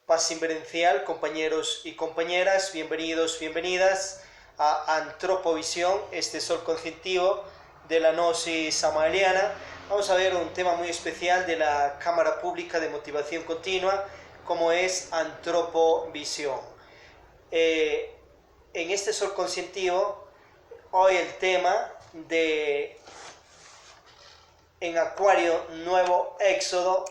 Paz inverencial, compañeros y compañeras, bienvenidos, bienvenidas a Antropovisión, este sol conscientivo de la Gnosis samaeliana. Vamos a ver un tema muy especial de la Cámara Pública de Motivación Continua, como es Antropovisión. En este sol conscientivo, hoy el tema de en Acuario, nuevo éxodo,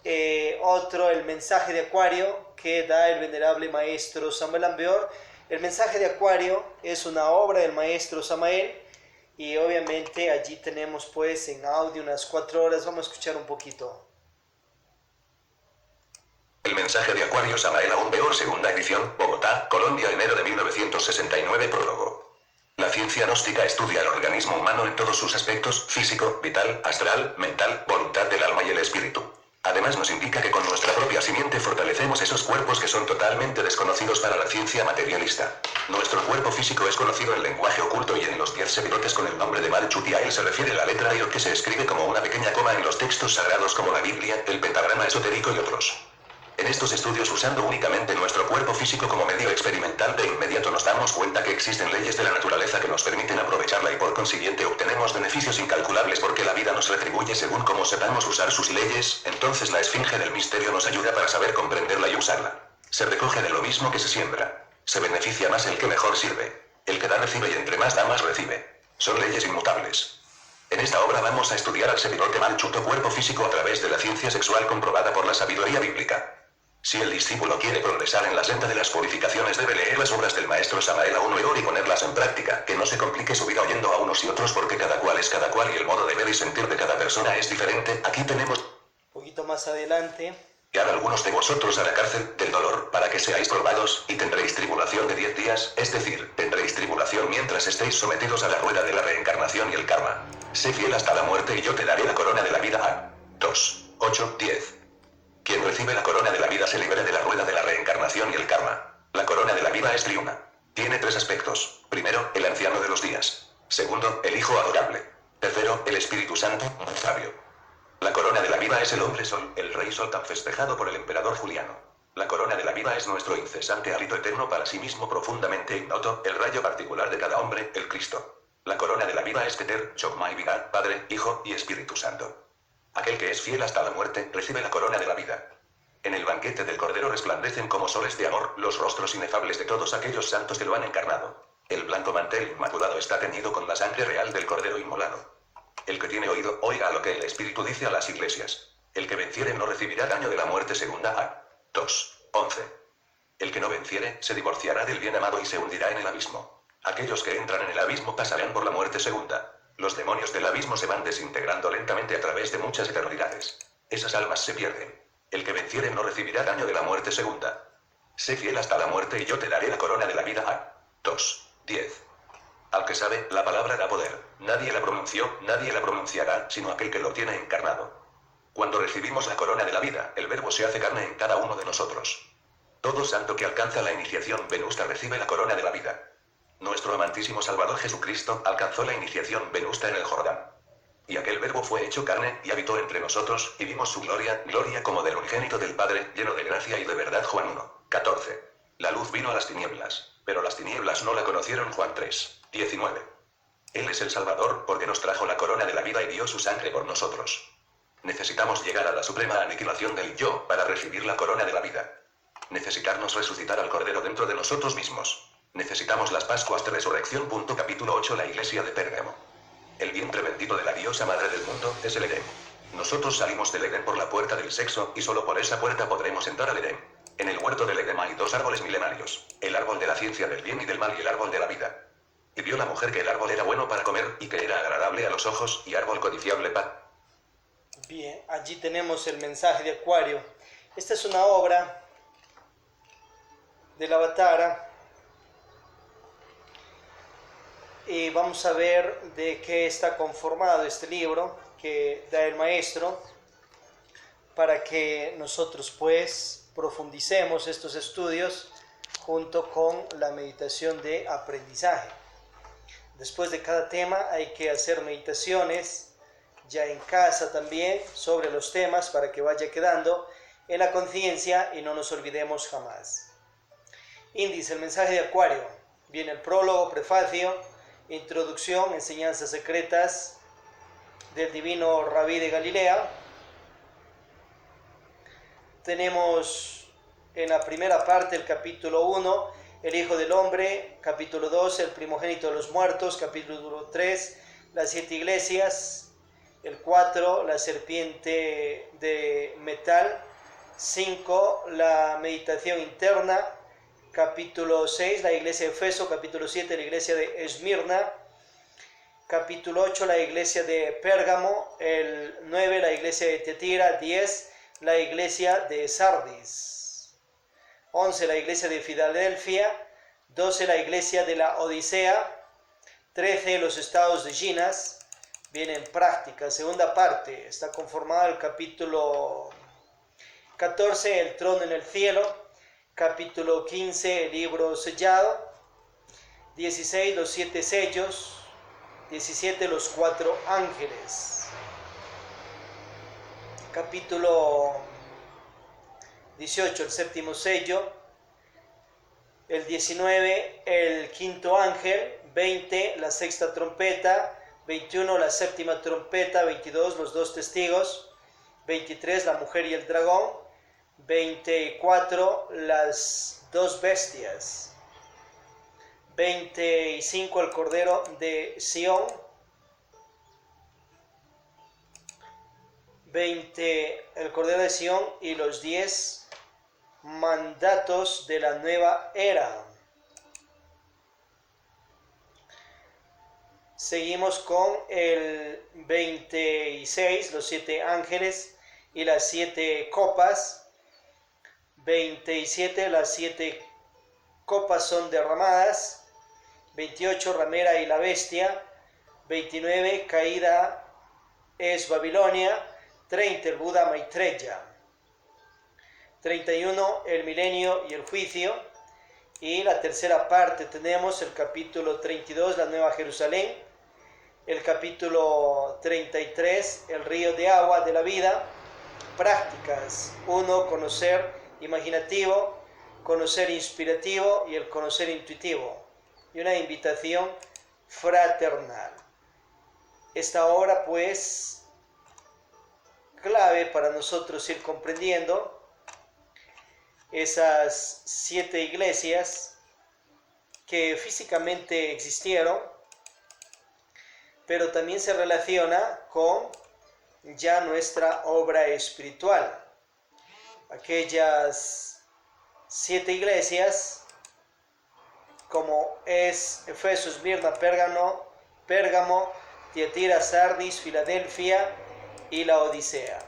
el mensaje de Acuario que da el venerable maestro Samael Aun Weor. El mensaje de Acuario es una obra del maestro Samael y obviamente allí tenemos pues en audio unas 4 horas. Vamos a escuchar un poquito. El mensaje de Acuario Samael Aun Weor, segunda edición, Bogotá, Colombia, enero de 1969, prólogo. La ciencia gnóstica estudia el organismo humano en todos sus aspectos: físico, vital, astral, mental, voluntad del alma y el espíritu. Además nos indica que con nuestra propia simiente fortalecemos esos cuerpos que son totalmente desconocidos para la ciencia materialista. Nuestro cuerpo físico es conocido en lenguaje oculto y en los 10 sepirotes con el nombre de Malchut, y a él se refiere la letra Iod, que se escribe como una pequeña coma en los textos sagrados como la Biblia, el pentagrama esotérico y otros. En estos estudios, usando únicamente nuestro cuerpo físico como medio experimental, de inmediato nos damos cuenta que existen leyes de la naturaleza que nos permiten aprovecharla y por consiguiente obtenemos beneficios incalculables, porque la vida nos retribuye según como sepamos usar sus leyes. Entonces la esfinge del misterio nos ayuda para saber comprenderla y usarla. Se recoge de lo mismo que se siembra. Se beneficia más el que mejor sirve. El que da recibe, y entre más da más recibe. Son leyes inmutables. En esta obra vamos a estudiar al sepirote Malchut, o cuerpo físico, a través de la ciencia sexual comprobada por la sabiduría bíblica. Si el discípulo quiere progresar en la senda de las purificaciones, debe leer las obras del maestro Samael Aun Weor y ponerlas en práctica, que no se complique su vida oyendo a unos y otros, porque cada cual es cada cual y el modo de ver y sentir de cada persona es diferente. Aquí tenemos Un poquito más adelante. enviar a algunos de vosotros a la cárcel del dolor, para que seáis probados, y tendréis tribulación de 10 días, es decir, tendréis tribulación mientras estéis sometidos a la rueda de la reencarnación y el karma. Sé fiel hasta la muerte y yo te daré la corona de la vida. A 2, 8, 10. Quien recibe la corona de la vida se libera de la rueda de la reencarnación y el karma. La corona de la vida es triuna. Tiene 3 aspectos. Primero, el anciano de los días. Segundo, el Hijo adorable. Tercero, el Espíritu Santo, sabio. La corona de la vida es el hombre sol, el rey sol tan festejado por el emperador Juliano. La corona de la vida es nuestro incesante hálito eterno para sí mismo profundamente ignoto, el rayo particular de cada hombre, el Cristo. La corona de la vida es Keter, Chokma y Vigad, Padre, Hijo y Espíritu Santo. Aquel que es fiel hasta la muerte, recibe la corona de la vida. En el banquete del Cordero resplandecen como soles de amor los rostros inefables de todos aquellos santos que lo han encarnado. El blanco mantel inmaculado está teñido con la sangre real del Cordero inmolado. El que tiene oído, oiga lo que el Espíritu dice a las iglesias. El que venciere no recibirá daño de la muerte segunda. A 2, 11. El que no venciere, se divorciará del bien amado y se hundirá en el abismo. Aquellos que entran en el abismo pasarán por la muerte segunda. Los demonios del abismo se van desintegrando lentamente a través de muchas eternidades. Esas almas se pierden. El que venciere no recibirá daño de la muerte segunda. Sé fiel hasta la muerte y yo te daré la corona de la vida. A 2, 10. Al que sabe, la palabra da poder. Nadie la pronunció, nadie la pronunciará, sino aquel que lo tiene encarnado. Cuando recibimos la corona de la vida, el Verbo se hace carne en cada uno de nosotros. Todo santo que alcanza la iniciación venusta recibe la corona de la vida. Nuestro amantísimo Salvador Jesucristo alcanzó la iniciación venusta en el Jordán. Y aquel Verbo fue hecho carne, y habitó entre nosotros, y vimos su gloria, gloria como del unigénito del Padre, lleno de gracia y de verdad. Juan 1, 14. La luz vino a las tinieblas, pero las tinieblas no la conocieron. Juan 3, 19. Él es el Salvador, porque nos trajo la corona de la vida y dio su sangre por nosotros. Necesitamos llegar a la suprema aniquilación del yo, para recibir la corona de la vida. Necesitarnos resucitar al Cordero dentro de nosotros mismos. Necesitamos las Pascuas de Resurrección. Capítulo 8. La iglesia de Pérgamo. El vientre bendito de la diosa madre del mundo es el Edén. Nosotros salimos del Edén por la puerta del sexo, y solo por esa puerta podremos entrar al Edén. En el huerto del Edén hay 2 árboles milenarios: el árbol de la ciencia del bien y del mal y el árbol de la vida. Y vio la mujer que el árbol era bueno para comer, y que era agradable a los ojos, y árbol codiciable para... Bien, allí tenemos el mensaje de Acuario. Esta es una obra del Avatara. Y vamos a ver de qué está conformado este libro que da el maestro, para que nosotros pues profundicemos estos estudios junto con la meditación de aprendizaje. Después de cada tema hay que hacer meditaciones ya en casa también sobre los temas, para que vaya quedando en la conciencia y no nos olvidemos jamás. Índice, el mensaje de Acuario. Viene el prólogo, prefacio, introducción, enseñanzas secretas del divino Rabí de Galilea. Tenemos en la primera parte el capítulo 1, el Hijo del Hombre, capítulo 2, el primogénito de los muertos, capítulo 3, las 7 iglesias, el 4, la serpiente de metal, 5, la meditación interna, capítulo 6, la iglesia de Efeso, capítulo 7, la iglesia de Esmirna, capítulo 8, la iglesia de Pérgamo, el 9, la iglesia de Tiatira, 10, la iglesia de Sardis, 11, la iglesia de Filadelfia, 12, la iglesia de la Odisea, 13, los estados de Ginas. Viene en práctica, segunda parte, está conformada el capítulo 14, el trono en el cielo, capítulo 15, el libro sellado, 16, los 7 sellos, 17, los 4 ángeles, capítulo 18, el séptimo sello, el 19, el quinto ángel, 20, la sexta trompeta, 21, la séptima trompeta, 22, los 2 testigos, 23, la mujer y el dragón, 24, las 2 bestias, 25, el cordero de Sión, 20, el cordero de Sión y los 10 mandatos de la nueva era. Seguimos con el 26, los 7 ángeles y las 7 copas. 27, las 7 copas son derramadas. 28, ramera y la bestia. 29, caída es Babilonia. 30, el Buda Maitreya. 31, el milenio y el juicio. Y la tercera parte tenemos el capítulo 32, la Nueva Jerusalén. El capítulo 33, el río de agua de la vida. Prácticas. 1, conocer imaginativo, conocer inspirativo y el conocer intuitivo. Y una invitación fraternal. Esta obra, pues, clave para nosotros ir comprendiendo esas 7 iglesias que físicamente existieron, pero también se relaciona con ya nuestra obra espiritual. Aquellas 7 iglesias, como es Efeso, Esmirna, Pérgamo, Tiatira, Sardis, Filadelfia y la Odisea.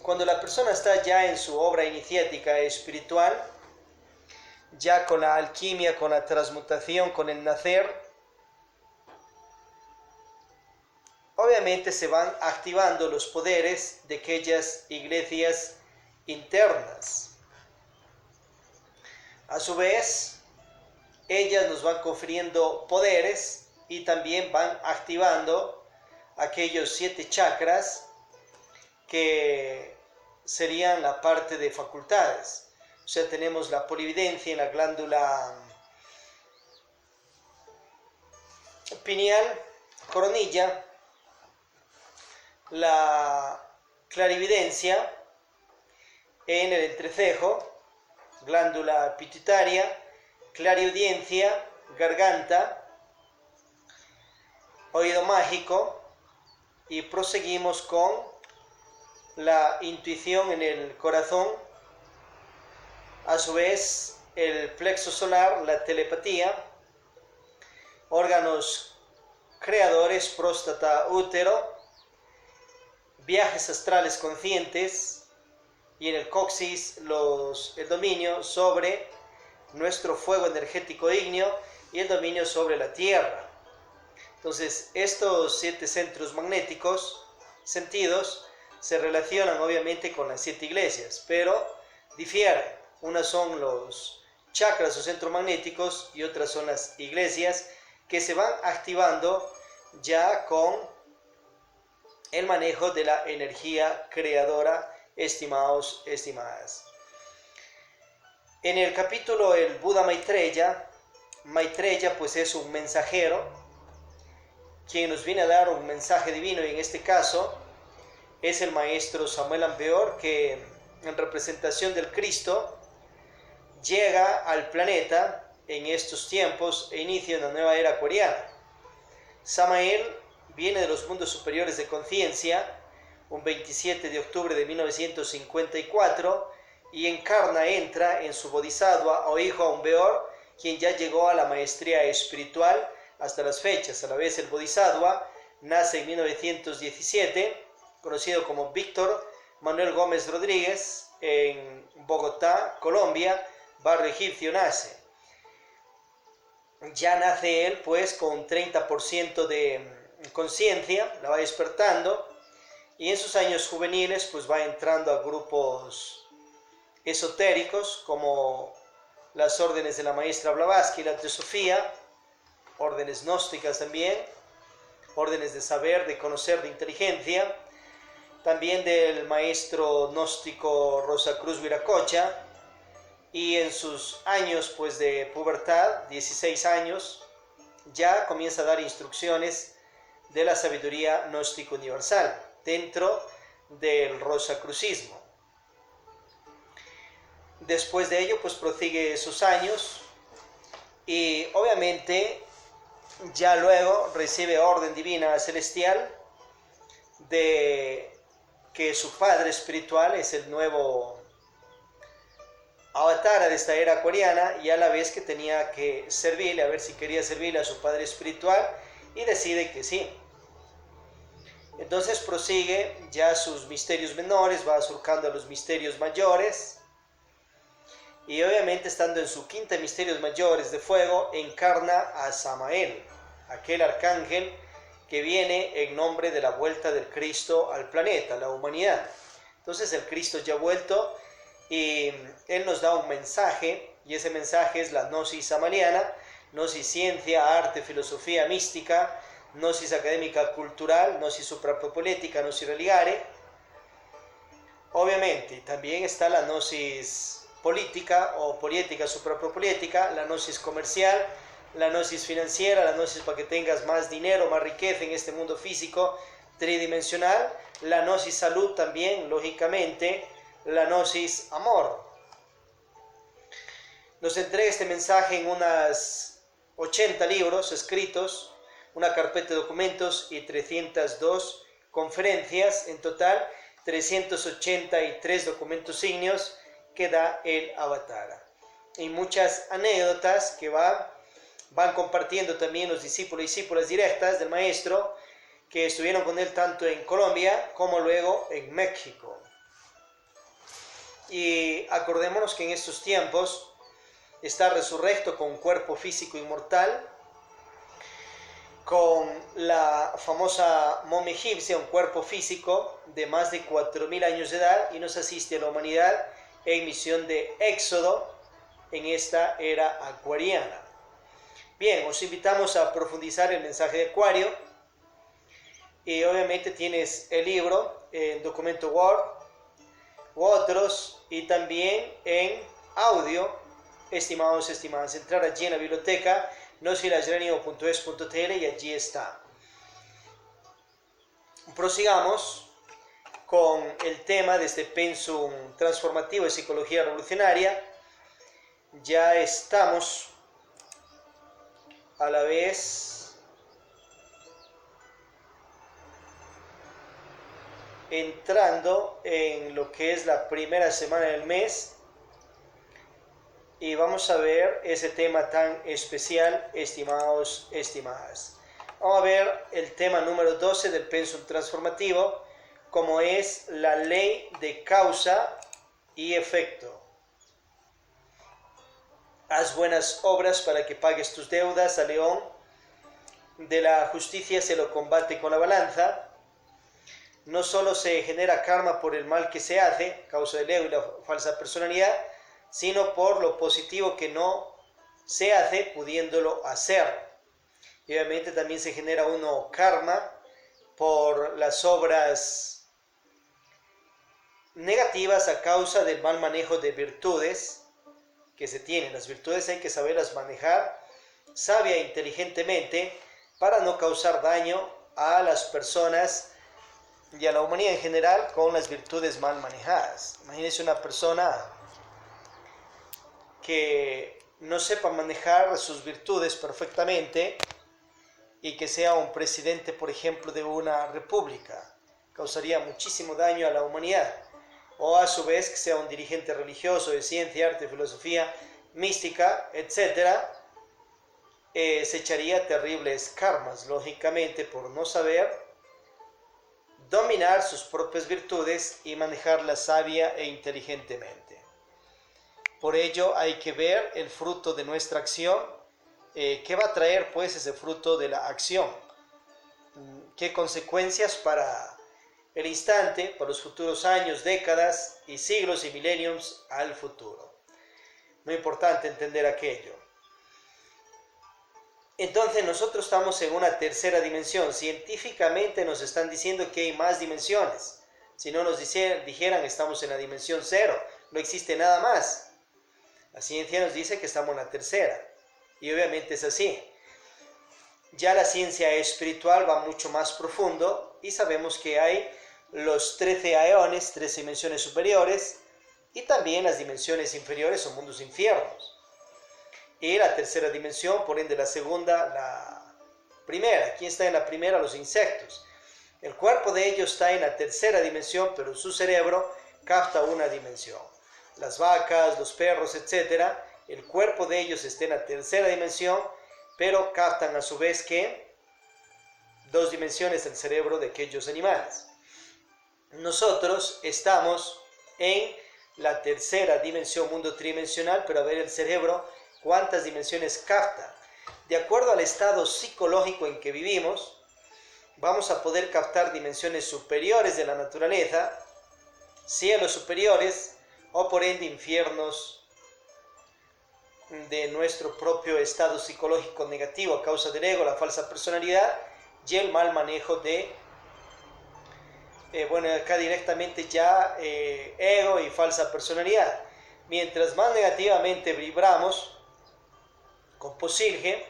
Cuando la persona está ya en su obra iniciática espiritual, ya con la alquimia, con la transmutación, con el nacer, obviamente se van activando los poderes de aquellas iglesias internas. A su vez, ellas nos van confiriendo poderes y también van activando aquellos 7 chakras que serían la parte de facultades. O sea, tenemos la polividencia en la glándula pineal, coronilla, la clarividencia en el entrecejo, glándula pituitaria, clariaudiencia, garganta, oído mágico, y proseguimos con la intuición en el corazón, a su vez el plexo solar, la telepatía, órganos creadores, próstata, útero, viajes astrales conscientes, y en el coxis el dominio sobre nuestro fuego energético ígneo y el dominio sobre la tierra. Entonces, estos 7 centros magnéticos, sentidos, se relacionan obviamente con las 7 iglesias, pero difieren. Unas son los chakras o centros magnéticos y otras son las iglesias que se van activando ya con el manejo de la energía creadora estimados, estimadas. En el capítulo el Buda Maitreya, Maitreya pues es un mensajero, quien nos viene a dar un mensaje divino, y en este caso es el maestro Samuel Ampeur, que en representación del Cristo llega al planeta en estos tiempos e inicia una nueva era acuariana. Samael viene de los mundos superiores de conciencia un 27 de octubre de 1954 y entra en su bodhisattva o hijo Aumbeor, quien ya llegó a la maestría espiritual hasta las fechas. A la vez el bodhisattva nace en 1917, conocido como Víctor Manuel Gómez Rodríguez, en Bogotá, Colombia, barrio egipcio nace. Ya nace él pues con 30% de conciencia, la va despertando, y en sus años juveniles pues va entrando a grupos esotéricos como las órdenes de la maestra Blavatsky y la Teosofía, órdenes gnósticas también, órdenes de saber, de conocer, de inteligencia, también del maestro gnóstico Rosacruz Viracocha. Y en sus años pues de pubertad, 16 años, ya comienza a dar instrucciones de la sabiduría gnóstica universal dentro del rosacrucismo. Después de ello pues prosigue sus años y obviamente ya luego recibe orden divina celestial de que su padre espiritual es el nuevo avatar de esta era acuariana, y a la vez que tenía que servirle, a ver si quería servirle a su padre espiritual, y decide que sí. Entonces prosigue ya sus misterios menores, va surcando a los misterios mayores, y obviamente estando en su quinta misterios mayores de fuego, encarna a Samael, aquel arcángel que viene en nombre de la vuelta del Cristo al planeta, a la humanidad. Entonces el Cristo ya ha vuelto, y él nos da un mensaje, y ese mensaje es la gnosis samaliana, gnosis ciencia, arte, filosofía mística, gnosis académica cultural, gnosis suprapopolética, gnosis religare. Obviamente también está la gnosis política o poliética suprapopolética, la gnosis comercial, la gnosis financiera, la gnosis para que tengas más dinero, más riqueza en este mundo físico tridimensional, la gnosis salud también, lógicamente, la gnosis amor. Nos entrega este mensaje en unas 80 libros escritos, una carpeta de documentos y 302 conferencias, en total 383 documentos signios que da el avatar. Y muchas anécdotas que van compartiendo también los discípulos y discípulas directas del maestro, que estuvieron con él tanto en Colombia como luego en México. Y acordémonos que en estos tiempos está resurrecto con un cuerpo físico inmortal, con la famosa momia egipcia, un cuerpo físico de más de 4.000 años de edad, y nos asiste a la humanidad en misión de éxodo en esta era acuariana. Bien, os invitamos a profundizar el mensaje de Acuario, y obviamente tienes el libro en documento Word u otros, y también en audio, estimados, estimadas. Entrar allí en la biblioteca nosirajranio.es.tl y allí está. Prosigamos con el tema de este pensum transformativo de psicología revolucionaria. Ya estamos a la vez entrando en lo que es la primera semana del mes, y vamos a ver ese tema tan especial, estimados, estimadas. Vamos a ver el tema número 12 del pensum transformativo, como es la ley de causa y efecto. Haz buenas obras para que pagues tus deudas, a león. De la justicia se lo combate con la balanza. No solo se genera karma por el mal que se hace, causa del ego y la falsa personalidad, sino por lo positivo que no se hace, pudiéndolo hacer. Y obviamente también se genera uno karma por las obras negativas a causa del mal manejo de virtudes que se tienen. Las virtudes hay que saberlas manejar sabia e inteligentemente para no causar daño a las personas y a la humanidad en general con las virtudes mal manejadas. Imagínense una persona que no sepa manejar sus virtudes perfectamente y que sea un presidente, por ejemplo, de una república. Causaría muchísimo daño a la humanidad. O a su vez que sea un dirigente religioso de ciencia, arte, filosofía, mística, etc., se echaría terribles karmas, lógicamente, por no saber dominar sus propias virtudes y manejarlas sabia e inteligentemente. Por ello hay que ver el fruto de nuestra acción, qué va a traer pues ese fruto de la acción, qué consecuencias para el instante, para los futuros años, décadas y siglos y milenios al futuro. Muy importante entender aquello. Entonces nosotros estamos en una tercera dimensión. Científicamente nos están diciendo que hay más dimensiones. Si no nos dijeran estamos en la dimensión cero, no existe nada más. La ciencia nos dice que estamos en la tercera. Y obviamente es así. Ya la ciencia espiritual va mucho más profundo y sabemos que hay los 13 aeones, 13 dimensiones superiores, y también las dimensiones inferiores o mundos infiernos. Y la tercera dimensión, por ende la segunda, la primera. ¿Quién está en la primera? Los insectos. El cuerpo de ellos está en la tercera dimensión, pero su cerebro capta una dimensión. Las vacas, los perros, etc., el cuerpo de ellos está en la tercera dimensión, pero captan a su vez que 2 dimensiones del cerebro de aquellos animales. Nosotros estamos en la tercera dimensión, mundo tridimensional, pero a ver el cerebro, ¿cuántas dimensiones capta? De acuerdo al estado psicológico en que vivimos, vamos a poder captar dimensiones superiores de la naturaleza, cielos superiores, o por ende infiernos de nuestro propio estado psicológico negativo a causa del ego, la falsa personalidad y el mal manejo de acá directamente ya ego y falsa personalidad. Mientras más negativamente vibramos con Posilge,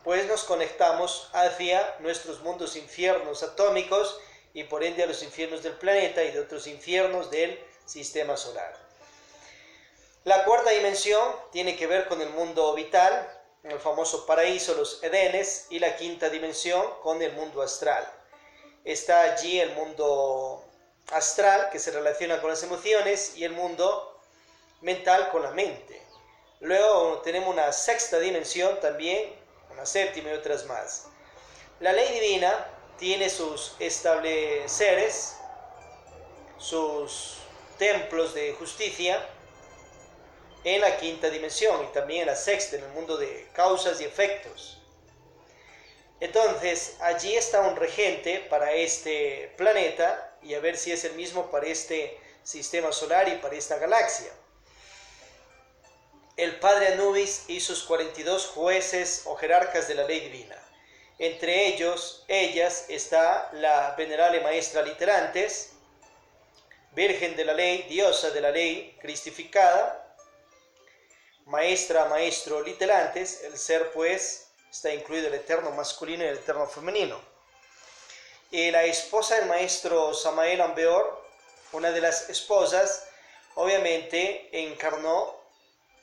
pues nos conectamos hacia nuestros mundos infiernos atómicos y por ende a los infiernos del planeta y de otros infiernos del sistema solar. La cuarta dimensión tiene que ver con el mundo vital, el famoso paraíso, los Edenes, y la quinta dimensión con el mundo astral. Está allí el mundo astral, que se relaciona con las emociones, y el mundo mental con la mente. Luego tenemos una sexta dimensión también, una séptima y otras más. La ley divina tiene sus estableceres, sus templos de justicia en la quinta dimensión y también en la sexta, en el mundo de causas y efectos. Entonces, allí está un regente para este planeta y a ver si es el mismo para este sistema solar y para esta galaxia. El padre Anubis y sus 42 jueces o jerarcas de la ley divina. Entre ellas está la venerable maestra Literantes, virgen de la ley, diosa de la ley, cristificada, maestro Literantes, el ser pues está incluido el eterno masculino y el eterno femenino. Y la esposa del maestro Samael Aun Weor, una de las esposas, obviamente encarnó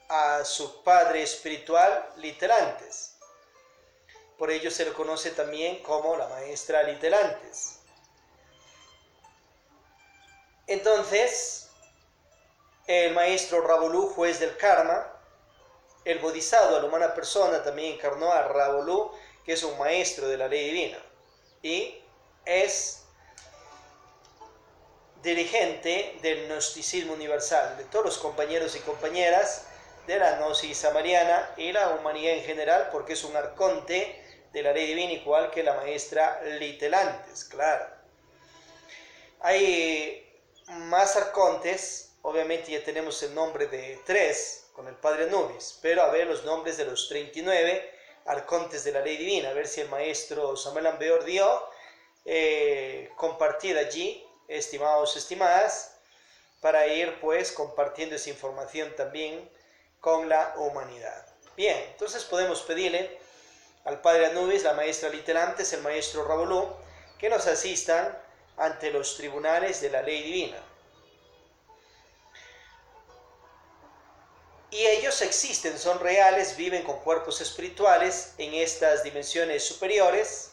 a su padre espiritual Literantes. Por ello se le conoce también como la maestra Literantes. Entonces, el maestro Ravolu, juez del karma, el bodhisattva, la humana persona, también encarnó a Ravolu, que es un maestro de la ley divina y es dirigente del gnosticismo universal, de todos los compañeros y compañeras de la gnosis samariana y la humanidad en general, porque es un arconte de la ley divina, igual que la maestra Literantes, claro. Hay más arcontes, obviamente ya tenemos el nombre de 3, con el padre Anubis, pero a ver los nombres de los 39 arcontes de la ley divina, a ver si el maestro Samael Aun Weor dio compartida allí, estimados, estimadas, para ir pues compartiendo esa información también con la humanidad. Bien, entonces podemos pedirle al Padre Anubis, la maestra Litelantes, el maestro Rabolú, que nos asistan ante los tribunales de la ley divina. Y ellos existen, son reales, viven con cuerpos espirituales en estas dimensiones superiores.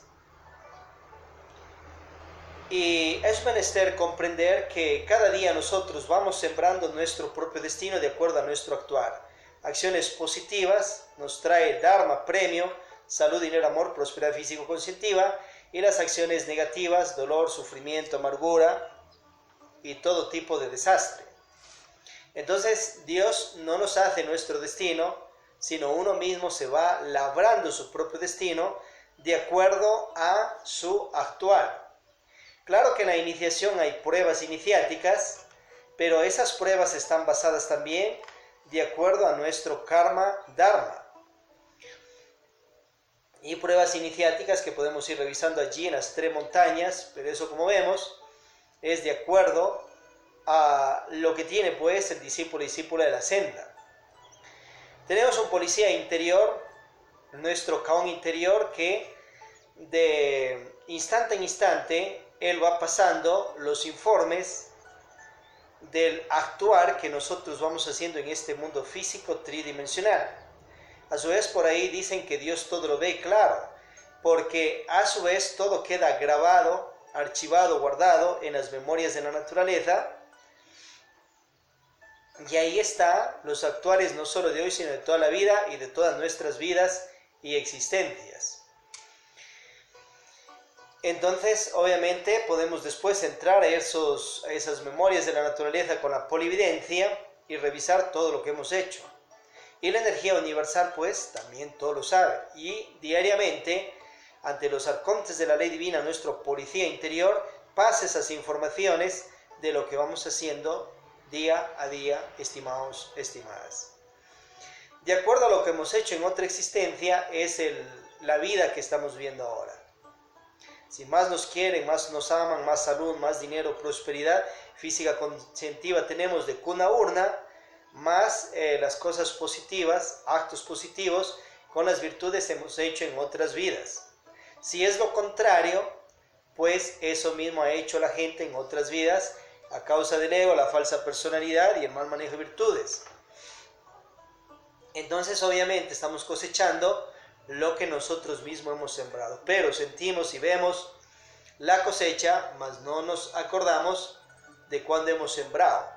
Y es menester comprender que cada día nosotros vamos sembrando nuestro propio destino de acuerdo a nuestro actuar. Acciones positivas nos trae Dharma, premio, salud, dinero, amor, prosperidad físico-conscientiva, y las acciones negativas, dolor, sufrimiento, amargura y todo tipo de desastre. Entonces Dios no nos hace nuestro destino, sino uno mismo se va labrando su propio destino de acuerdo a su actuar. Claro que en la iniciación hay pruebas iniciáticas, pero esas pruebas están basadas también de acuerdo a nuestro karma dharma. Y pruebas iniciáticas que podemos ir revisando allí en las 3 montañas, pero eso, como vemos, es de acuerdo a lo que tiene pues el discípulo y discípula de la senda. Tenemos un policía interior, nuestro Kaon interior, que de instante en instante él va pasando los informes del actuar que nosotros vamos haciendo en este mundo físico tridimensional. A su vez, por ahí dicen que Dios todo lo ve claro, porque a su vez todo queda grabado, archivado, guardado en las memorias de la naturaleza. Y ahí están los actuares no solo de hoy, sino de toda la vida y de todas nuestras vidas y existencias. Entonces, obviamente, podemos después entrar a esas memorias de la naturaleza con la polividencia y revisar todo lo que hemos hecho. Y la energía universal, pues, también todo lo sabe. Y diariamente, ante los arcontes de la ley divina, nuestro policía interior pasa esas informaciones de lo que vamos haciendo día a día, estimados, estimadas. De acuerdo a lo que hemos hecho en otra existencia, es la vida que estamos viendo ahora. Si más nos quieren, más nos aman, más salud, más dinero, prosperidad física conscientiva tenemos de cuna urna, más las cosas positivas, actos positivos, con las virtudes hemos hecho en otras vidas. Si es lo contrario, pues eso mismo ha hecho la gente en otras vidas, a causa del ego, la falsa personalidad y el mal manejo de virtudes. Entonces, obviamente, estamos cosechando lo que nosotros mismos hemos sembrado, pero sentimos y vemos la cosecha, mas no nos acordamos de cuándo hemos sembrado,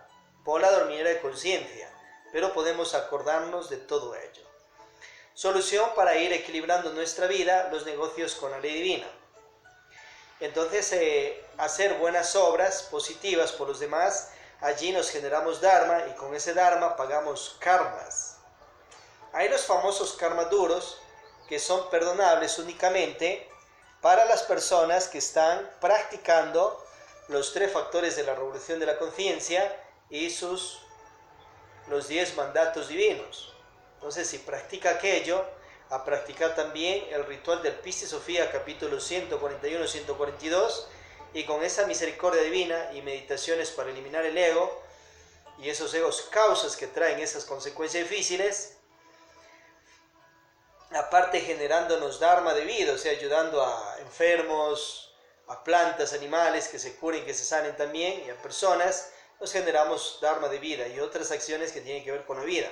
por la dormidera de conciencia, pero podemos acordarnos de todo ello. Solución para ir equilibrando nuestra vida, los negocios con la ley divina. Entonces, hacer buenas obras positivas por los demás, allí nos generamos dharma y con ese dharma pagamos karmas. Hay los famosos karmas duros que son perdonables únicamente para las personas que están practicando los 3 factores de la revolución de la conciencia y los 10 mandatos divinos. Entonces, si practica aquello, a practicar también el ritual del Piscis Sofía, capítulo 141-142, y con esa misericordia divina y meditaciones para eliminar el ego y esos egos causas que traen esas consecuencias difíciles, aparte generándonos dharma de vida, o sea, ayudando a enfermos, a plantas, animales que se curen, que se sanen también, y a personas, nos generamos dharma de vida y otras acciones que tienen que ver con la vida.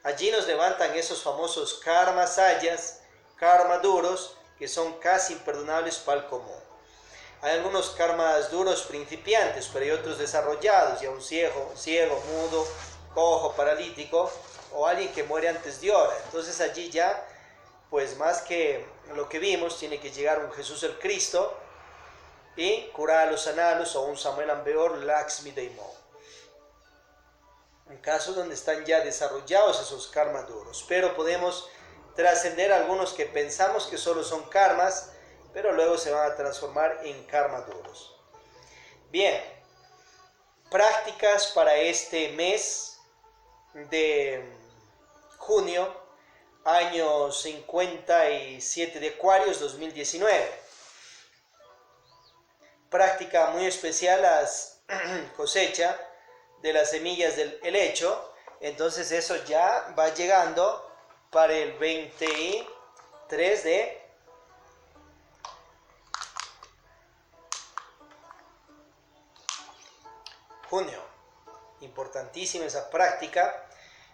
Allí nos levantan esos famosos karmas sayas, karmas duros, que son casi imperdonables para el común. Hay algunos karmas duros principiantes, pero hay otros desarrollados, ya un ciego, mudo, cojo, paralítico, o alguien que muere antes de hora. Entonces allí ya, pues más que lo que vimos, tiene que llegar un Jesús el Cristo y curar a los sanarlos, o un Samuel Ambeor, Lakshmi Daimon. En casos donde están ya desarrollados esos karmas duros, pero podemos trascender algunos que pensamos que solo son karmas, pero luego se van a transformar en karmas duros. Bien, prácticas para este mes de junio, año 57 de Acuarios 2019. Práctica muy especial, la cosecha de las semillas del helecho. Entonces eso ya va llegando para el 23 de junio. Importantísima esa práctica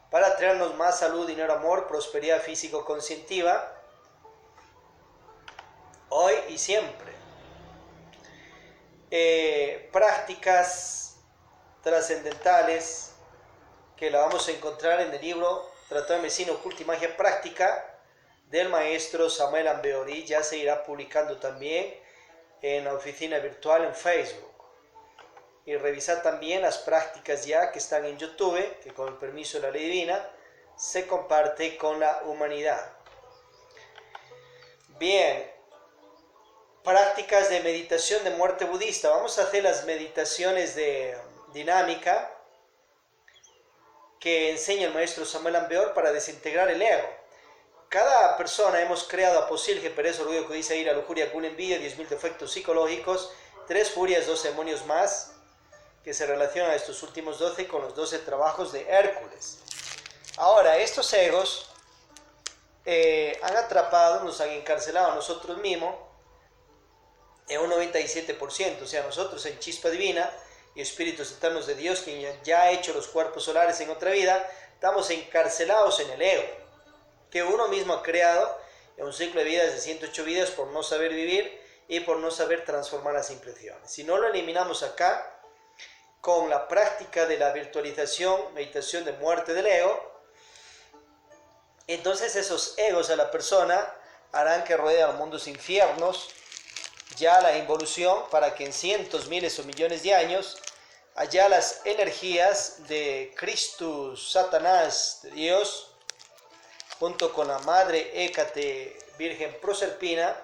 para traernos más salud, dinero, amor, prosperidad físico-conscientiva, hoy y siempre. Prácticas trascendentales que la vamos a encontrar en el libro Tratado de Medicina Oculta y Magia Práctica del maestro Samuel Ambeori. Ya se irá publicando también en la oficina virtual en Facebook. Y revisar también las prácticas ya que están en YouTube, que con el permiso de la ley divina se comparte con la humanidad. Bien, prácticas de meditación de muerte budista. Vamos a hacer las meditaciones de dinámica que enseña el maestro Samuel Ambeori para desintegrar el ego. Cada persona hemos creado a Posilge, pereza, orgullo, codicia, ira, lujuria, gula, envidia, 10.000 defectos psicológicos, 3 furias, 12 demonios más, que se relacionan a estos últimos 12 con los 12 trabajos de Hércules. Ahora, estos egos han atrapado, nos han encarcelado a nosotros mismos en un 97%, o sea, nosotros en chispa divina y espíritus eternos de Dios, quien ya ha hecho los cuerpos solares en otra vida, estamos encarcelados en el ego, que uno mismo ha creado en un ciclo de vidas de 108 vidas por no saber vivir y por no saber transformar las impresiones. Si no lo eliminamos acá, con la práctica de la virtualización, meditación de muerte del ego, entonces esos egos a la persona harán que ruede a los mundos infiernos, ya la involución, para que en cientos, miles o millones de años, allá las energías de Cristo, Satanás, de Dios, junto con la Madre Hécate, Virgen Proserpina,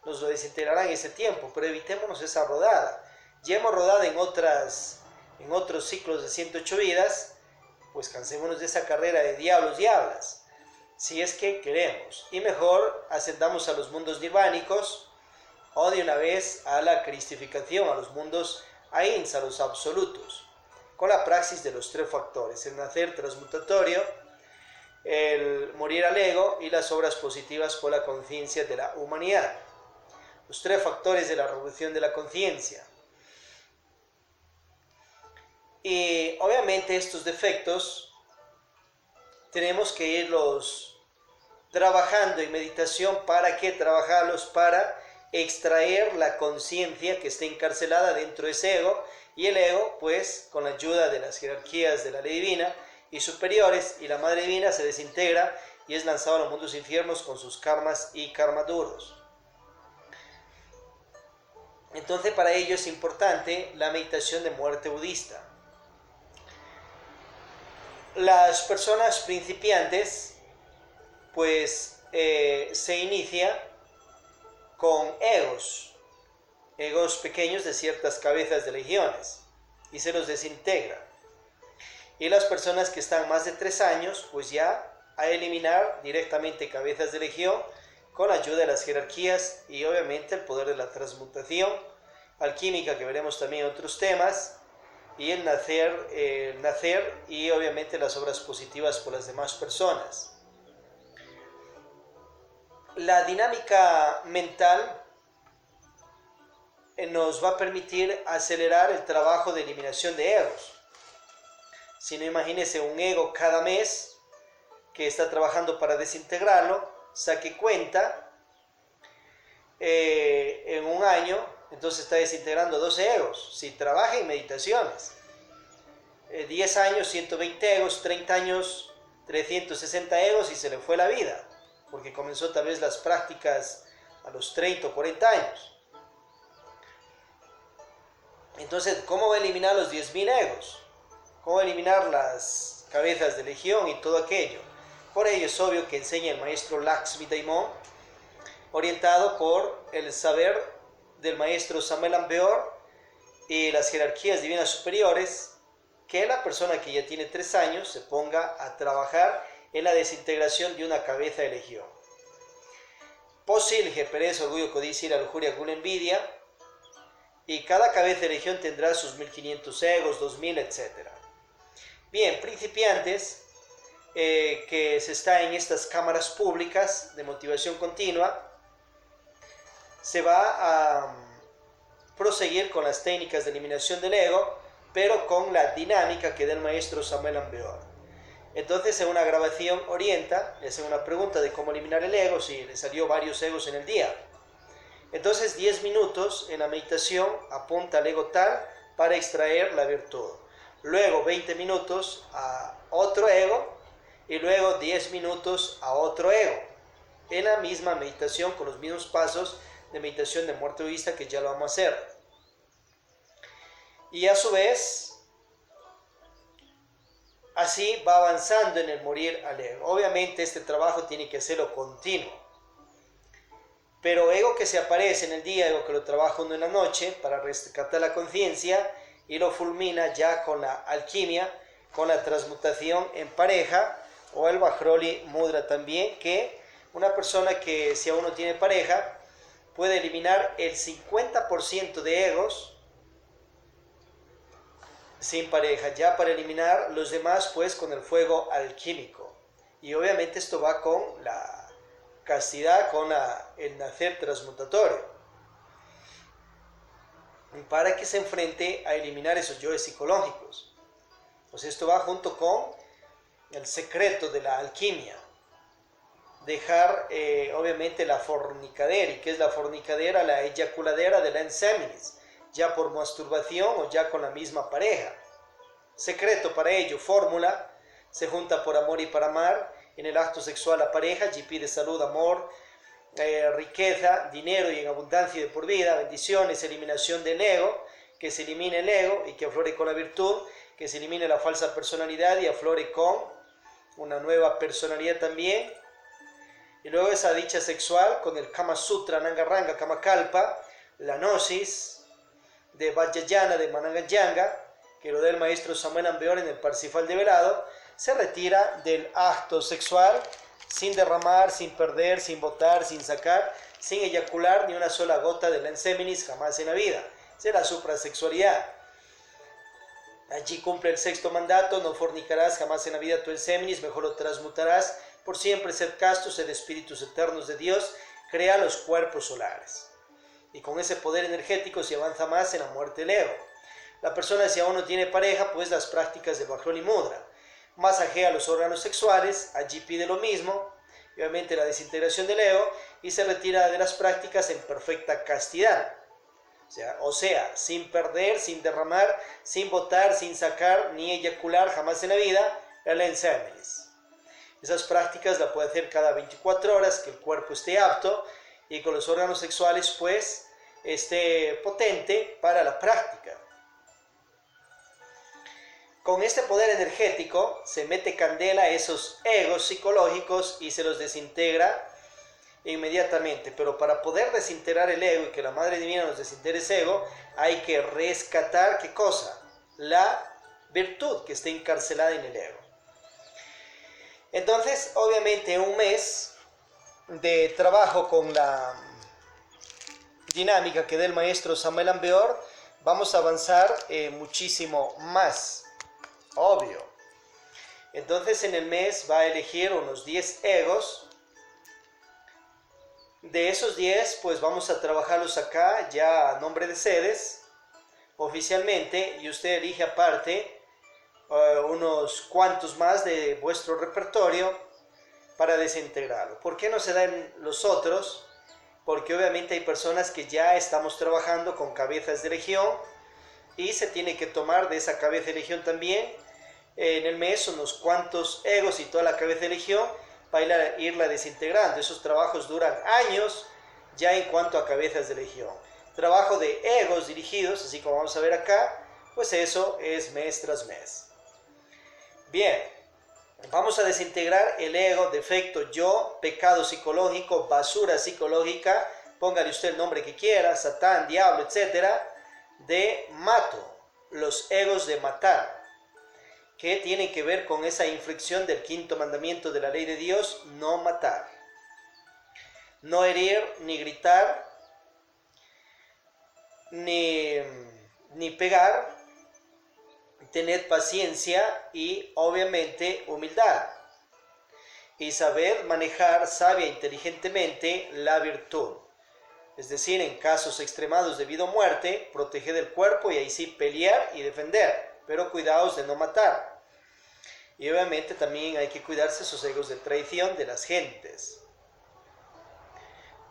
nos lo desintegrarán en ese tiempo, pero evitémonos esa rodada. Ya hemos rodado en otros ciclos de 108 vidas, pues cansémonos de esa carrera de diablos, diablas, si es que queremos. Y mejor ascendamos a los mundos nirvánicos, o de una vez a la cristificación, a los mundos ahins, a los absolutos, con la praxis de los 3 factores, el nacer transmutatorio, el morir al ego y las obras positivas por la conciencia de la humanidad. Los 3 factores de la revolución de la conciencia. Y obviamente estos defectos tenemos que irlos trabajando en meditación. ¿Para qué trabajarlos? Para extraer la conciencia que está encarcelada dentro de ese ego, y el ego, pues, con la ayuda de las jerarquías de la ley divina y superiores y la Madre Divina, se desintegra y es lanzado a los mundos infiernos con sus karmas y karma duros. Entonces, para ello es importante la meditación de muerte budista. Las personas principiantes, pues, se inicia con egos pequeños de ciertas cabezas de legiones, y se los desintegra. Y las personas que están más de 3 años, pues ya a eliminar directamente cabezas de legión con la ayuda de las jerarquías y obviamente el poder de la transmutación alquímica, que veremos también en otros temas, y el nacer y obviamente las obras positivas por las demás personas. La dinámica mental nos va a permitir acelerar el trabajo de eliminación de egos. Si no, imagínese un ego cada mes que está trabajando para desintegrarlo, saque cuenta, en un año, entonces está desintegrando 12 egos. Si trabaja en meditaciones, 10 años, 120 egos, 30 años, 360 egos, y se le fue la vida, porque comenzó tal vez las prácticas a los 30 o 40 años. Entonces, ¿cómo va a eliminar los 10.000 egos? ¿Cómo va a eliminar las cabezas de legión y todo aquello? Por ello es obvio que enseña el maestro Lakshmi Daimon, orientado por el saber del maestro Samuel Ambeori y las jerarquías divinas superiores, que la persona que ya tiene 3 años se ponga a trabajar en la desintegración de una cabeza de legión. Posilge, pereza, orgullo, codicia, ira, lujuria, gula, envidia, Y cada cabeza de legión tendrá sus 1500 egos, 2000, etc. Bien, principiantes que se está en estas cámaras públicas de motivación continua, se va a proseguir con las técnicas de eliminación del ego, pero con la dinámica que da el maestro Samuel Ambeor. Entonces, en una grabación orienta, le hacen una pregunta de cómo eliminar el ego, si le salió varios egos en el día. Entonces, 10 minutos en la meditación apunta al ego tal para extraer la virtud. Luego 20 minutos a otro ego y luego 10 minutos a otro ego. En la misma meditación, con los mismos pasos de meditación de muerte egoísta que ya lo vamos a hacer. Y a su vez, así va avanzando en el morir al ego. Obviamente este trabajo tiene que hacerlo continuo. Pero ego que se aparece en el día, ego que lo trabaja uno en la noche para rescatar la conciencia y lo fulmina ya con la alquimia, con la transmutación en pareja o el Vajroli Mudra también, que una persona que si aún no tiene pareja puede eliminar el 50% de egos sin pareja, ya para eliminar los demás pues con el fuego alquímico. Y obviamente esto va con la castidad, con el nacer transmutatorio, para que se enfrente a eliminar esos yoes psicológicos. Pues esto va junto con el secreto de la alquimia. Dejar obviamente la fornicadera. ¿Y qué es la fornicadera? La eyaculadera de la enseminis, ya por masturbación o ya con la misma pareja. Secreto para ello, fórmula: se junta por amor y para amar. En el acto sexual la pareja allí pide salud, amor, riqueza, dinero y en abundancia y de por vida, bendiciones, eliminación del ego, que se elimine el ego y que aflore con la virtud, que se elimine la falsa personalidad y aflore con una nueva personalidad también. Y luego esa dicha sexual con el Kama Sutra, Nangaranga, Kama Kalpa, la gnosis de Vajrayana, de Mananganyanga, que lo da el maestro Samuel Ambeor en el Parsifal de Velado, se retira del acto sexual sin derramar, sin perder, sin botar, sin sacar, sin eyacular ni una sola gota de la enseminis jamás en la vida. Será la suprasexualidad. Allí cumple el sexto mandato: no fornicarás jamás en la vida tu enseminis, mejor lo transmutarás. Por siempre sed castos, sed espíritus eternos de Dios, crea los cuerpos solares. Y con ese poder energético se avanza más en la muerte del ego. La persona, si aún no tiene pareja, pues las prácticas de Vajroli Mudra. Masajea los órganos sexuales, allí pide lo mismo, y obviamente la desintegración del ego, y se retira de las prácticas en perfecta castidad. O sea, sin perder, sin derramar, sin botar, sin sacar, ni eyacular jamás en la vida, el enseminis. Esas prácticas las puede hacer cada 24 horas, que el cuerpo esté apto, y con los órganos sexuales pues esté potente para la práctica. Con este poder energético se mete candela a esos egos psicológicos y se los desintegra inmediatamente. Pero para poder desintegrar el ego y que la Madre Divina nos desintegre ese ego, hay que rescatar, ¿qué cosa? La virtud que está encarcelada en el ego. Entonces, obviamente, un mes de trabajo con la dinámica que da el maestro Samuel Ambeor, vamos a avanzar muchísimo más. Obvio. Entonces en el mes va a elegir unos 10 egos. De esos 10 pues vamos a trabajarlos acá ya a nombre de sedes oficialmente, y usted elige aparte unos cuantos más de vuestro repertorio para desintegrarlo. ¿Por qué no se dan los otros? Porque obviamente hay personas que ya estamos trabajando con cabezas de legión y se tiene que tomar de esa cabeza de legión también en el mes unos cuantos egos y toda la cabeza de legión para irla desintegrando. Esos trabajos duran años ya en cuanto a cabezas de legión. Trabajo de egos dirigidos, así como vamos a ver acá, pues eso es mes tras mes. Bien, vamos a desintegrar el ego, defecto, yo, pecado psicológico, basura psicológica, póngale usted el nombre que quiera, Satán, diablo, etcétera, de mato, los egos de matar, que tienen que ver con esa inflexión del quinto mandamiento de la ley de Dios: no matar, no herir ni gritar, ni pegar. Tened paciencia y obviamente humildad. Y saber manejar sabia e inteligentemente la virtud. Es decir, en casos extremados de vida o muerte, proteged el cuerpo y ahí sí pelear y defender. Pero cuidaos de no matar. Y obviamente también hay que cuidarse esos egos de traición de las gentes.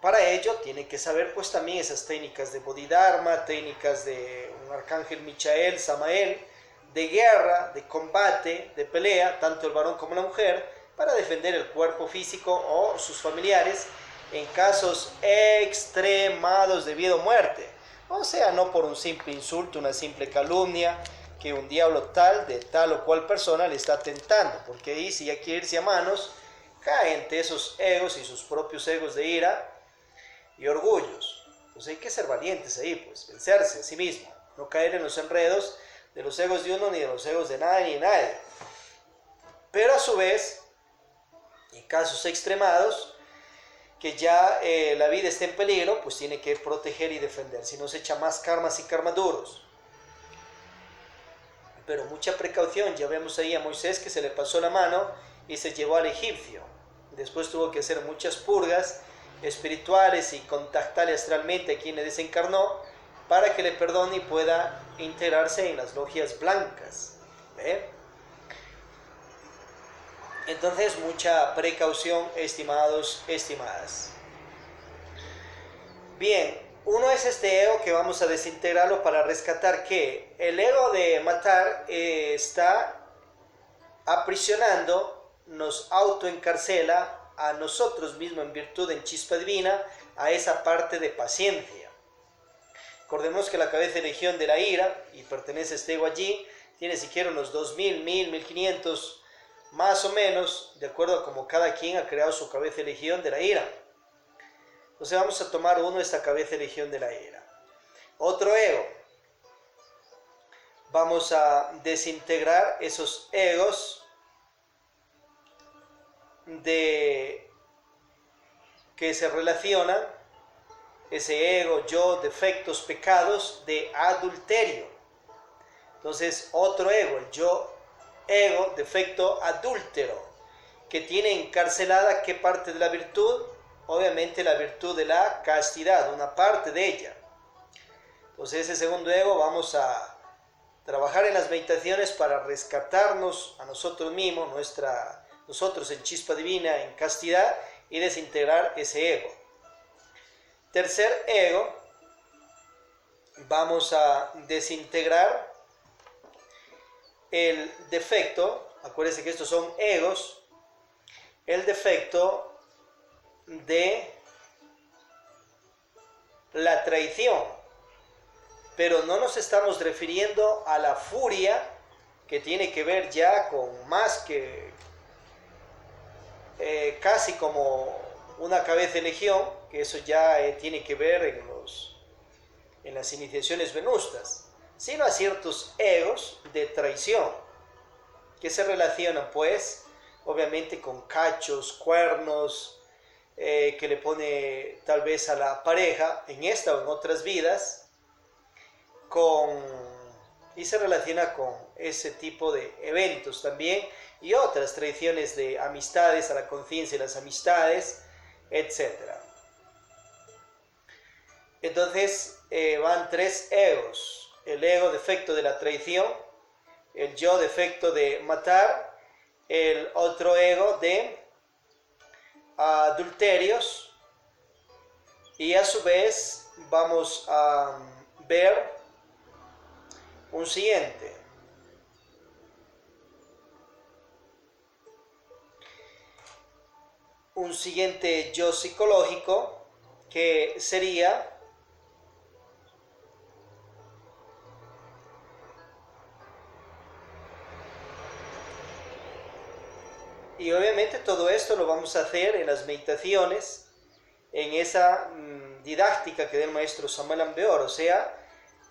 Para ello tiene que saber pues también esas técnicas de Bodhidharma, técnicas de un arcángel Michael, Samael, de guerra, de combate, de pelea, tanto el varón como la mujer, para defender el cuerpo físico o sus familiares en casos extremados de vida o muerte. O sea, no por un simple insulto, una simple calumnia, que un diablo tal de tal o cual persona le está tentando, porque ahí si ya quiere irse a manos, cae entre esos egos y sus propios egos de ira y orgullos. Pues hay que ser valientes ahí, pues vencerse a sí mismo, no caer en los enredos de los egos de uno ni de los egos de nadie ni de nadie. Pero a su vez, en casos extremados, que ya la vida está en peligro, pues tiene que proteger y defender, si no se echa más karmas y karmas duros. Pero mucha precaución, ya vemos ahí a Moisés que se le pasó la mano y se llevó al egipcio. Después tuvo que hacer muchas purgas espirituales y contactarle astralmente a quien le desencarnó para que le perdone y pueda integrarse en las logias blancas. Entonces, mucha precaución, estimados, estimadas. Bien, uno es este ego que vamos a desintegrarlo para rescatar que el ego de matar está aprisionando, nos autoencarcela a nosotros mismos en virtud, en chispa divina, a esa parte de paciencia. Recordemos que la cabeza de legión de la ira, y pertenece este ego allí, tiene siquiera unos 2000, 1000, 1500 más o menos, de acuerdo a como cada quien ha creado su cabeza de legión de la ira. Entonces vamos a tomar uno, esta cabeza de legión de la ira. Otro ego. Vamos a desintegrar esos egos que se relacionan, ese ego, yo, defectos, pecados de adulterio. Entonces otro ego, el yo, ego, defecto adúltero, que tiene encarcelada ¿qué parte de la virtud? Obviamente la virtud de la castidad, una parte de ella. Entonces ese segundo ego vamos a trabajar en las meditaciones para rescatarnos a nosotros mismos, nosotros en chispa divina, en castidad, y desintegrar ese ego. Tercer ego, vamos a desintegrar el defecto, acuérdense que estos son egos, el defecto de la traición, pero no nos estamos refiriendo a la furia que tiene que ver ya con más que casi como una cabeza de legión, que eso ya tiene que ver en las iniciaciones venustas, sino a ciertos egos de traición que se relacionan pues obviamente con cachos, cuernos, que le pone tal vez a la pareja en esta o en otras vidas, y se relaciona con ese tipo de eventos también, y otras traiciones de amistades a la conciencia y las amistades, etc. Entonces van tres egos: el ego defecto de la traición, el yo defecto de matar, el otro ego de adulterios, y a su vez vamos a ver un siguiente. Un siguiente yo psicológico que sería y obviamente todo esto lo vamos a hacer en las meditaciones, en esa didáctica que da el maestro Samuel Ambeor, o sea,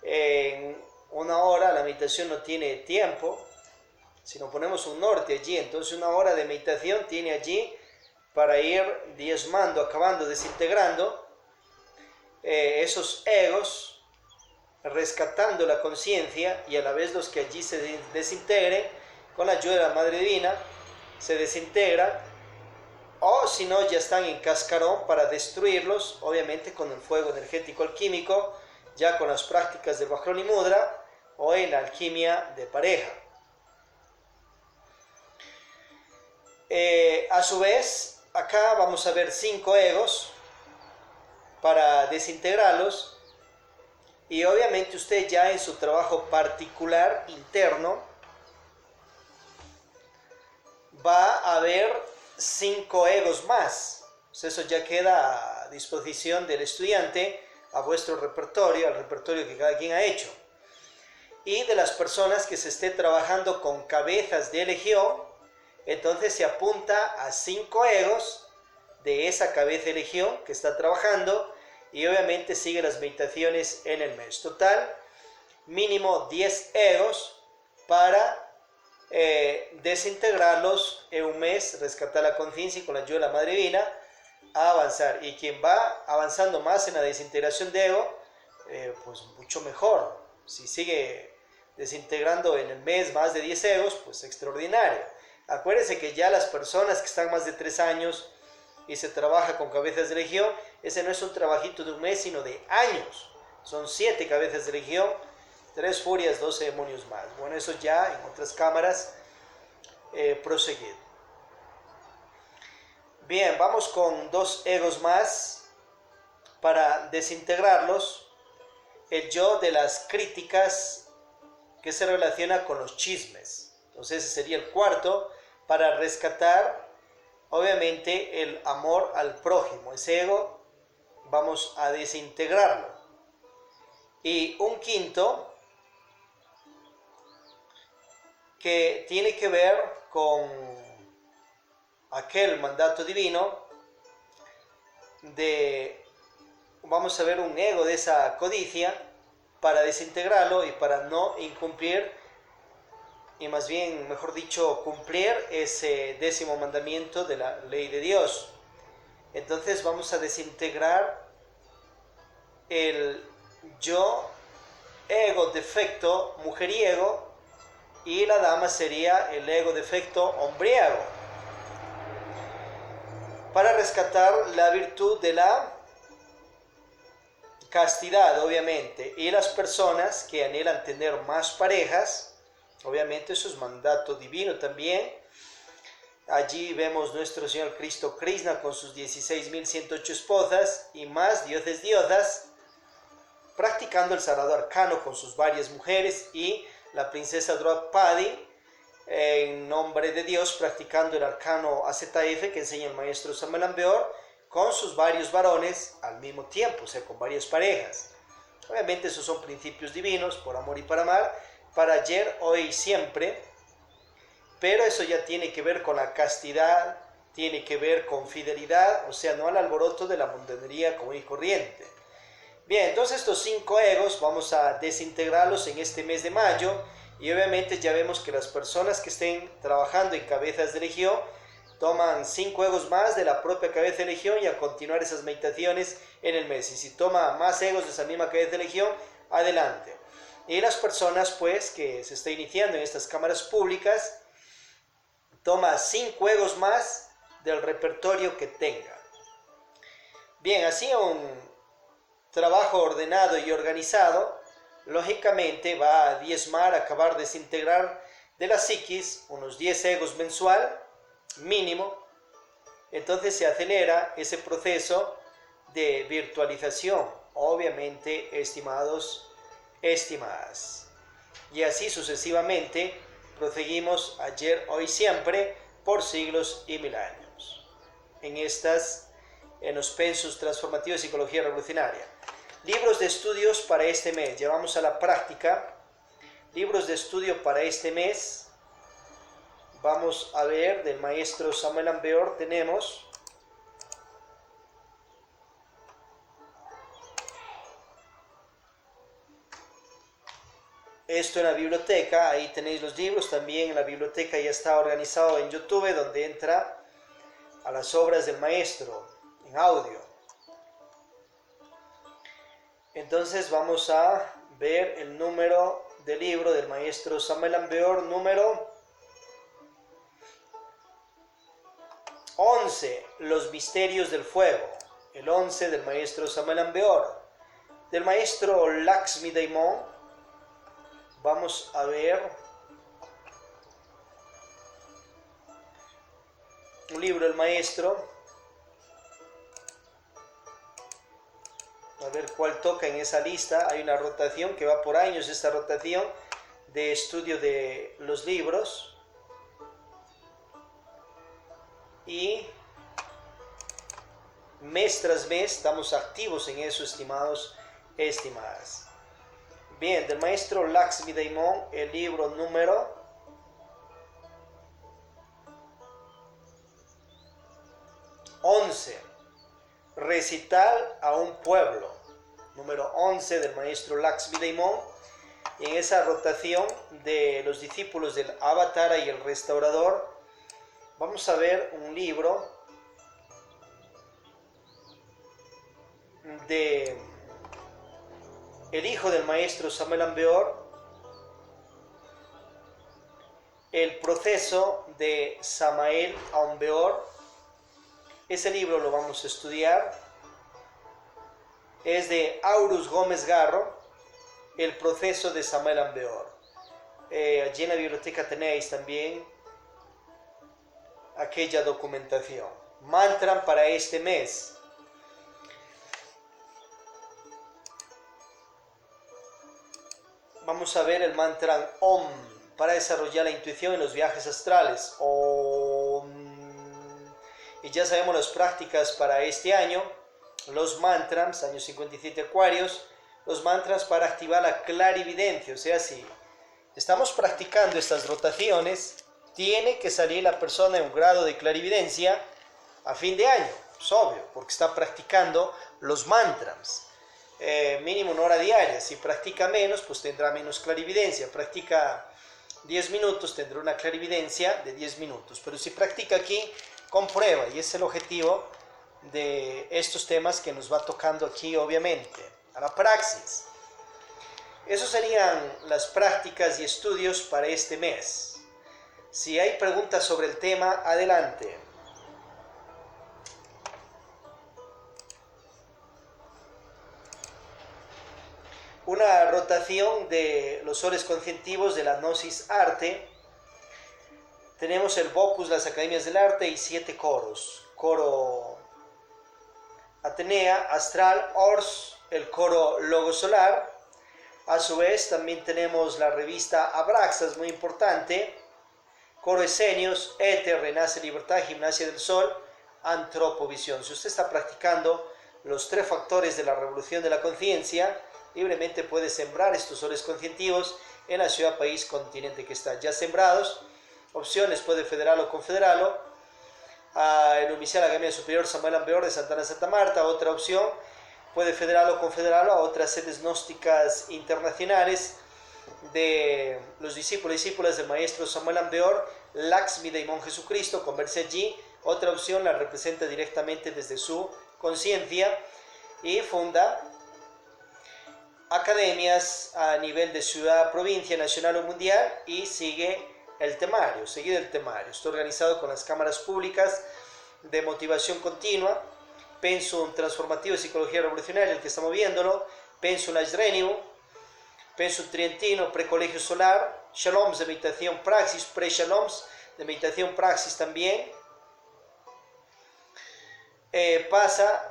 en una hora la meditación no tiene tiempo, si no ponemos un norte allí, entonces una hora de meditación tiene allí para ir diezmando, acabando, desintegrando esos egos rescatando la conciencia, y a la vez los que allí se desintegren, con la ayuda de la Madre Divina, se desintegran, o si no, ya están en cascarón para destruirlos, obviamente con el fuego energético alquímico, ya con las prácticas del Vajroni Mudra o en la alquimia de pareja. A su vez, acá vamos a ver 5 egos para desintegrarlos, y obviamente usted ya en su trabajo particular interno va a ver 5 egos más. Eso ya queda a disposición del estudiante, a vuestro repertorio, al repertorio que cada quien ha hecho. Y de las personas que se esté trabajando con cabezas de legión, entonces se apunta a 5 egos de esa cabeza de legión que está trabajando, y obviamente sigue las meditaciones en el mes. Total, mínimo 10 egos para desintegrarlos en un mes, rescatar la conciencia y con la ayuda de la Madre Divina a avanzar. Y quien va avanzando más en la desintegración de ego, pues mucho mejor. Si sigue desintegrando en el mes más de 10 egos, pues extraordinario. Acuérdense que ya las personas que están más de 3 años y se trabaja con cabezas de legión, ese no es un trabajito de un mes, sino de años. Son 7 cabezas de legión, 3 furias, 12 demonios más. Bueno, eso ya en otras cámaras proseguir. Bien, vamos con 2 egos más para desintegrarlos. El yo de las críticas, que se relaciona con los chismes. Entonces ese sería el cuarto, para rescatar obviamente el amor al prójimo. Ese ego vamos a desintegrarlo. Y un quinto que tiene que ver con aquel mandato divino de, vamos a ver, un ego de esa codicia, para desintegrarlo y para no incumplir, y más bien, mejor dicho, cumplir ese 10º mandamiento de la ley de Dios. Entonces vamos a desintegrar el yo ego defecto mujeriego, y la dama sería el ego defecto hombriego, para rescatar la virtud de la castidad, obviamente. Y las personas que anhelan tener más parejas, obviamente eso es mandato divino también. Allí vemos nuestro Señor Cristo Krishna con sus 16.108 esposas y más dioses diosas, practicando el sagrado arcano con sus varias mujeres, y la princesa Draupadi, en nombre de Dios, practicando el arcano AZF que enseña el maestro Samuel Ambeor, con sus varios varones al mismo tiempo, o sea, con varias parejas. Obviamente esos son principios divinos, por amor y para amar, para ayer, hoy y siempre, pero eso ya tiene que ver con la castidad, tiene que ver con fidelidad, o sea, no al alboroto de la mundanería común y corriente. Bien, entonces estos 5 egos vamos a desintegrarlos en este mes de mayo, y obviamente ya vemos que las personas que estén trabajando en cabezas de legión toman 5 egos más de la propia cabeza de legión, y a continuar esas meditaciones en el mes. Y si toma más egos de esa misma cabeza de legión, adelante. Y las personas pues que se está iniciando en estas cámaras públicas, toma 5 egos más del repertorio que tenga. Bien, así un trabajo ordenado y organizado, lógicamente va a diezmar, a acabar de desintegrar de la psiquis unos 10 egos mensual mínimo. Entonces se acelera ese proceso de virtualización, obviamente, estimados, estimadas. Y así sucesivamente proseguimos ayer, hoy, siempre, por siglos y milenios. En los pensos transformativos de psicología revolucionaria. Libros de estudios para este mes. Ya vamos a la práctica. Libros de estudio para este mes. Vamos a ver, del maestro Samuel Ambeor tenemos esto en la biblioteca. Ahí tenéis los libros. También en la biblioteca ya está organizado en YouTube, donde entra a las obras del maestro en audio. Entonces vamos a ver el número del libro del maestro Samuel Ambeor, número 11, Los misterios del fuego. El 11 del maestro Samuel Ambeor. Del maestro Laxmi Daimon, vamos a ver un libro del maestro, a ver cuál toca en esa lista. Hay una rotación que va por años, esta rotación de estudio de los libros, y mes tras mes estamos activos en eso, estimados, estimadas. Bien, del maestro Laxmi Daimon, el libro número 11, Recital a un pueblo, número 11 del maestro Laxmi Daimon. Y en esa rotación de los discípulos del Avatara y el Restaurador, vamos a ver un libro de el hijo del maestro Samuel Ambeor, El proceso de Samael Aumbeor. Ese libro lo vamos a estudiar. Es de Aurus Gómez Garro, El proceso de Samuel Ambeor. Allí en la biblioteca tenéis también aquella documentación. Mantra para este mes. Vamos a ver el mantra Om para desarrollar la intuición en los viajes astrales. Om. Y ya sabemos las prácticas para este año. Los mantras, año 57 Acuarios, los mantras para activar la clarividencia. O sea, si estamos practicando estas rotaciones, tiene que salir la persona en un grado de clarividencia a fin de año. Es obvio, porque está practicando los mantras. Mínimo una hora diaria. Si practica menos, pues tendrá menos clarividencia. Practica 10 minutos, tendrá una clarividencia de 10 minutos. Pero si practica aquí, comprueba. Y es el objetivo de estos temas que nos va tocando aquí, obviamente, a la praxis. Esas serían las prácticas y estudios para este mes. Si hay preguntas sobre el tema, adelante. Una rotación de los soles conscientivos de la Gnosis Arte. Tenemos el Vocus, las Academias del Arte y 7 coros. Coro Atenea, Astral, Ors, el coro Logo Solar. A su vez también tenemos la revista Abraxas, muy importante. Coro Esenios, Éter, Renace Libertad, Gimnasia del Sol, Antropovisión. Si usted está practicando los 3 factores de la revolución de la conciencia, libremente puede sembrar estos soles conscientivos en la ciudad, país, continente que están ya sembrados. Opciones: puede federarlo o confederarlo. El oficial Academia Superior Samuel Ambeor de Santana Santa Marta. Otra opción: puede federarlo o confederarlo a otras sedes gnósticas internacionales de los discípulos y discípulas del maestro Samuel Ambeor, Laxmi Daimon Jesucristo. Converse allí. Otra opción: la representa directamente desde su conciencia y funda academias a nivel de ciudad, provincia, nacional o mundial, y sigue el temario, seguido el temario. Está organizado con las cámaras públicas de motivación continua, Pensum Transformativo de Psicología Revolucionaria, el que estamos viéndolo, Pensum Ajreniu, Pensum Trientino, Precolegio Solar, Shaloms de Meditación Praxis, Pre-Shaloms de Meditación Praxis también.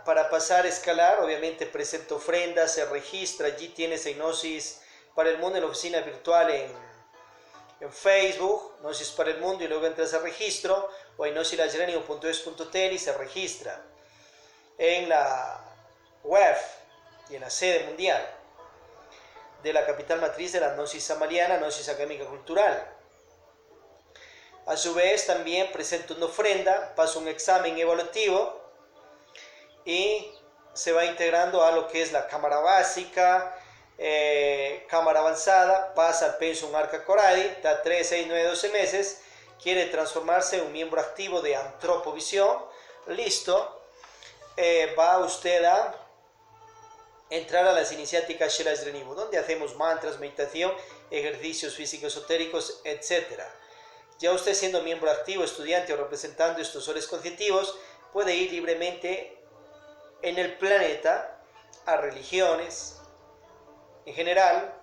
Para pasar a escalar, obviamente presenta ofrendas, se registra, allí tienes Gnosis para el Mundo en la oficina virtual en Facebook, Gnosis para el Mundo, y luego entras a registro, o en gnosilajrenio.es.tl y se registra en la web y en la sede mundial de la capital matriz de la Gnosis Samaliana, Gnosis Académica Cultural. A su vez también presenta una ofrenda, pasa un examen evaluativo y se va integrando a lo que es la cámara básica, cámara avanzada, pasa al Pensum Arca Coradi, está 3, 6, 9, 12 meses, quiere transformarse en un miembro activo de Antropovisión, listo, va usted a entrar a las iniciáticas Shelas Renibu, donde hacemos mantras, meditación, ejercicios físicos esotéricos, etc. Ya usted, siendo miembro activo, estudiante o representando estos soles conscientivos, puede ir libremente en el planeta a religiones en general,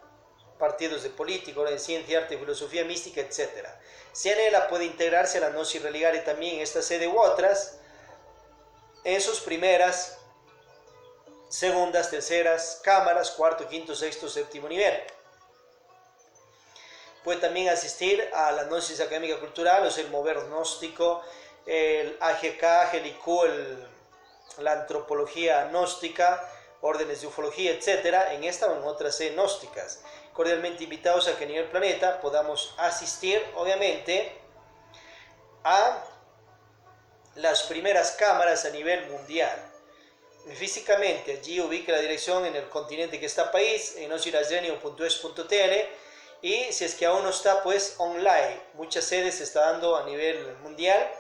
partidos de política, de ciencia, arte, filosofía, mística, etc. Si anhela, puede integrarse a la Gnosis Religare también en esta sede u otras, en sus primeras, segundas, terceras cámaras, cuarto, quinto, sexto, séptimo nivel. Puede también asistir a la Gnosis Académica Cultural, o sea, el Mover Gnóstico, el AGK, GLIQ, la Antropología Gnóstica, órdenes de ufología, etc., en esta o en otras gnósticas. Cordialmente invitados a que a nivel planeta podamos asistir, obviamente, a las primeras cámaras a nivel mundial. Físicamente, allí ubica la dirección en el continente que está país, en nosirasgenio.es.tl, y si es que aún no está, pues online. Muchas sedes se está dando a nivel mundial,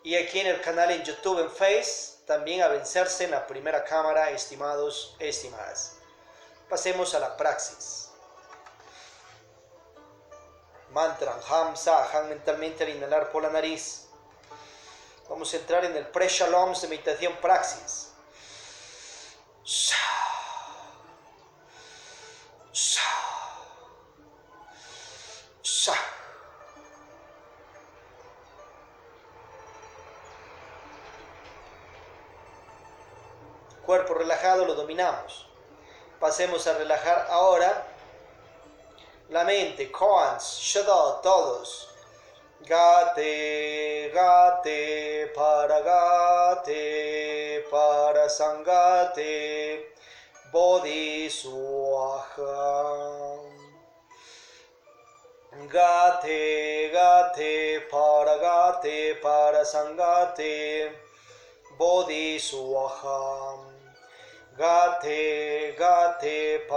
y aquí en el canal en YouTube, en Face, también a vencerse en la primera cámara, estimados, estimadas. Pasemos a la praxis. Mantra, Ham, Sahan, mentalmente al inhalar por la nariz. Vamos a entrar en el Pre-Shalom de meditación praxis. Cuerpo relajado, lo dominamos. Pasemos a relajar ahora la mente. Koans, Shadot, todos. Gate, gate, para sangate, bodhi swaha. Gate, gate, para sangate, bodhi swaha. Gate, gate,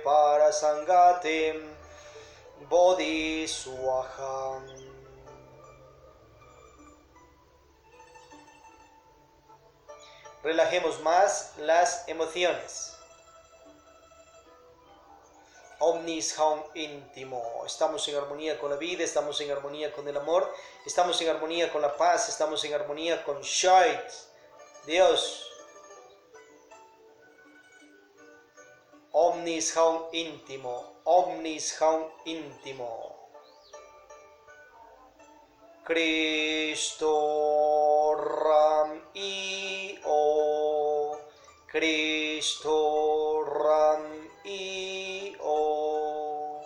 para sangate, bodhi swaha. Relajemos más las emociones. Omnis Haum íntimo. Estamos en armonía con la vida, estamos en armonía con el amor, estamos en armonía con la paz, estamos en armonía con Shait, Dios. Omnis Haum íntimo, Omnis Haum íntimo. Cristo Ram I-O, Cristo Ram I-O.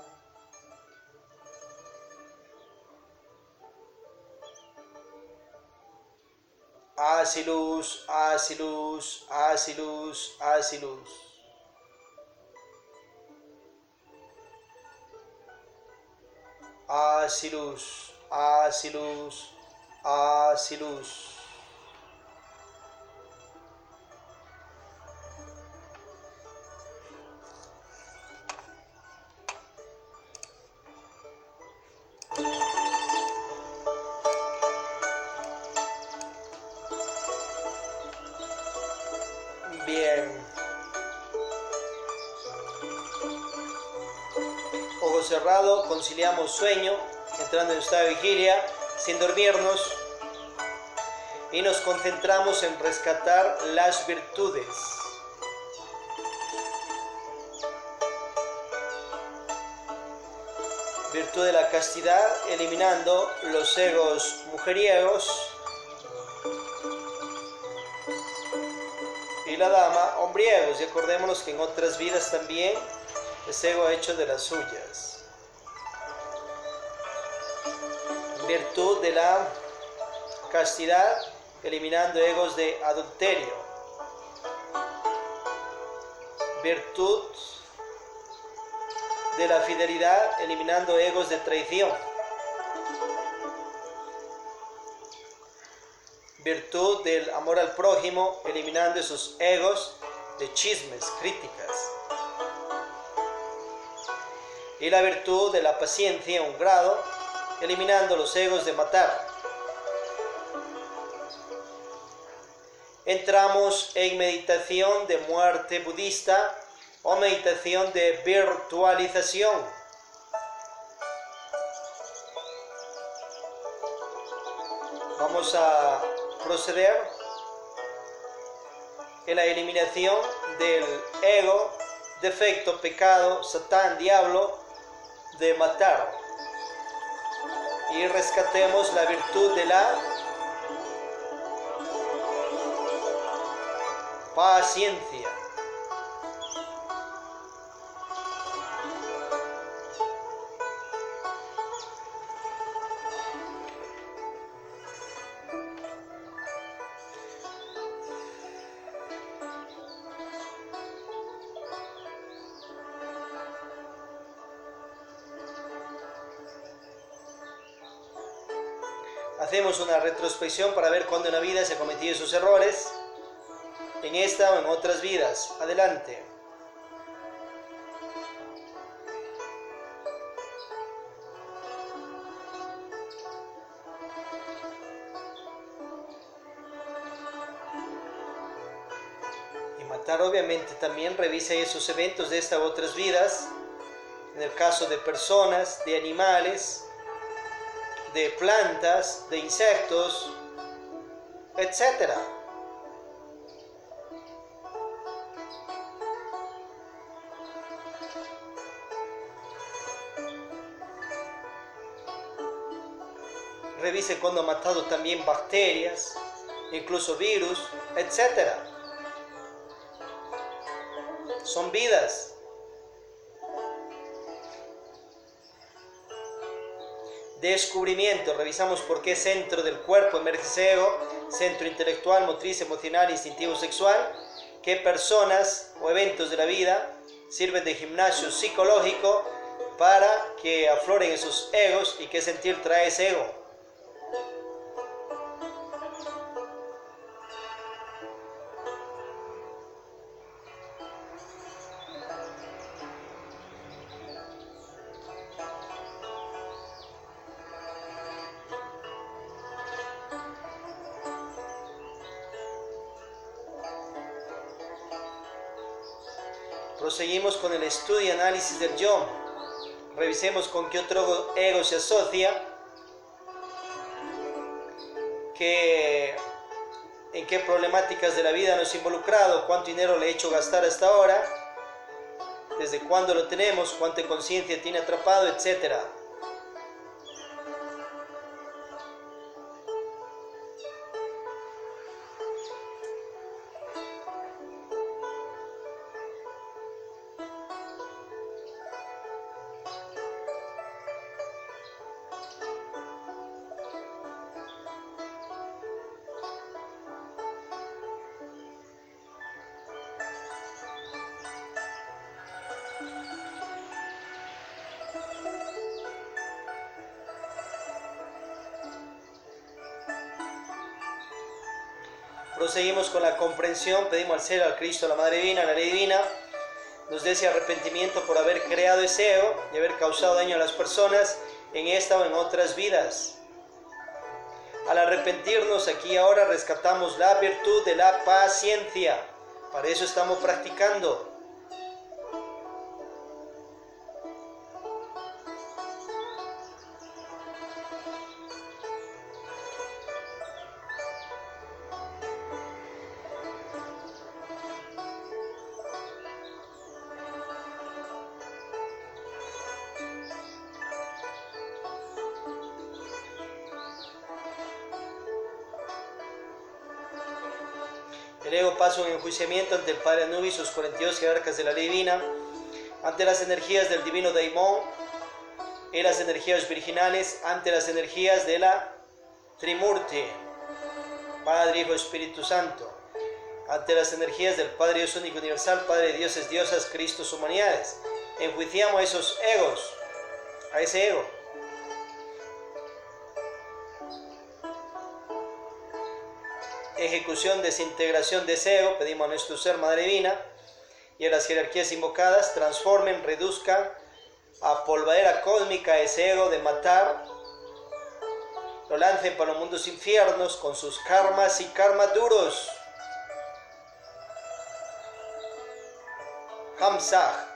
Asilus, Asilus, Asilus, Asilus. Asilus, Asilus, Asilus. Bien. Ojo cerrado, conciliamos sueño, entrando en estado de vigilia, sin dormirnos, y nos concentramos en rescatar las virtudes. Virtud de la castidad, eliminando los egos mujeriegos, y la dama, hombriegos. Y acordémonos que en otras vidas también ese ego ha hecho de las suyas. Virtud de la castidad, eliminando egos de adulterio. Virtud de la fidelidad, eliminando egos de traición. Virtud del amor al prójimo, eliminando esos egos de chismes, críticas. Y la virtud de la paciencia, un grado, eliminando los egos de matar. entramos en meditación de muerte budista o meditación de virtualización. Vamos a proceder en la eliminación del ego, defecto, pecado, satán, diablo, de matar. Y rescatemos la virtud de la paciencia. Hacemos una retrospección para ver cuándo en la vida se han cometido esos errores, en esta o en otras vidas. Adelante. Y matar, obviamente, también revisa esos eventos de esta u otras vidas, en el caso de personas, de animales, de plantas, de insectos, etc. Revise cuando ha matado también bacterias, incluso virus, etc. Son vidas. Descubrimiento, revisamos por qué centro del cuerpo emerge ese ego, centro intelectual, motriz, emocional, instintivo, sexual, qué personas o eventos de la vida sirven de gimnasio psicológico para que afloren esos egos y qué sentir trae ese ego. Proseguimos con el estudio y análisis del yo. Revisemos con qué otro ego se asocia, en qué problemáticas de la vida nos ha involucrado, cuánto dinero le he hecho gastar hasta ahora, desde cuándo lo tenemos, cuánta conciencia tiene atrapado, etc. Proseguimos con la comprensión, pedimos al Ser, al Cristo, a la Madre Divina, a la Ley Divina, nos dé ese arrepentimiento por haber creado ese ego y haber causado daño a las personas en esta o en otras vidas. Al arrepentirnos aquí y ahora rescatamos la virtud de la paciencia. Para eso estamos practicando. El ego pasa un enjuiciamiento ante el Padre Anubis y sus 42 jerarcas de la ley divina, ante las energías del divino Daimon y las energías virginales, ante las energías de la Trimurti, Padre, Hijo, Espíritu Santo, ante las energías del Padre Dios único universal, Padre de dioses, diosas, Cristos, humanidades. Enjuiciamos a esos egos, a ese ego. Ejecución, desintegración de ese ego, pedimos a nuestro Ser, Madre Divina, y a las jerarquías invocadas, transformen, reduzcan a polvadera cósmica ese ego de matar, lo lancen para los mundos infiernos con sus karmas y karmas duros, Hamzah.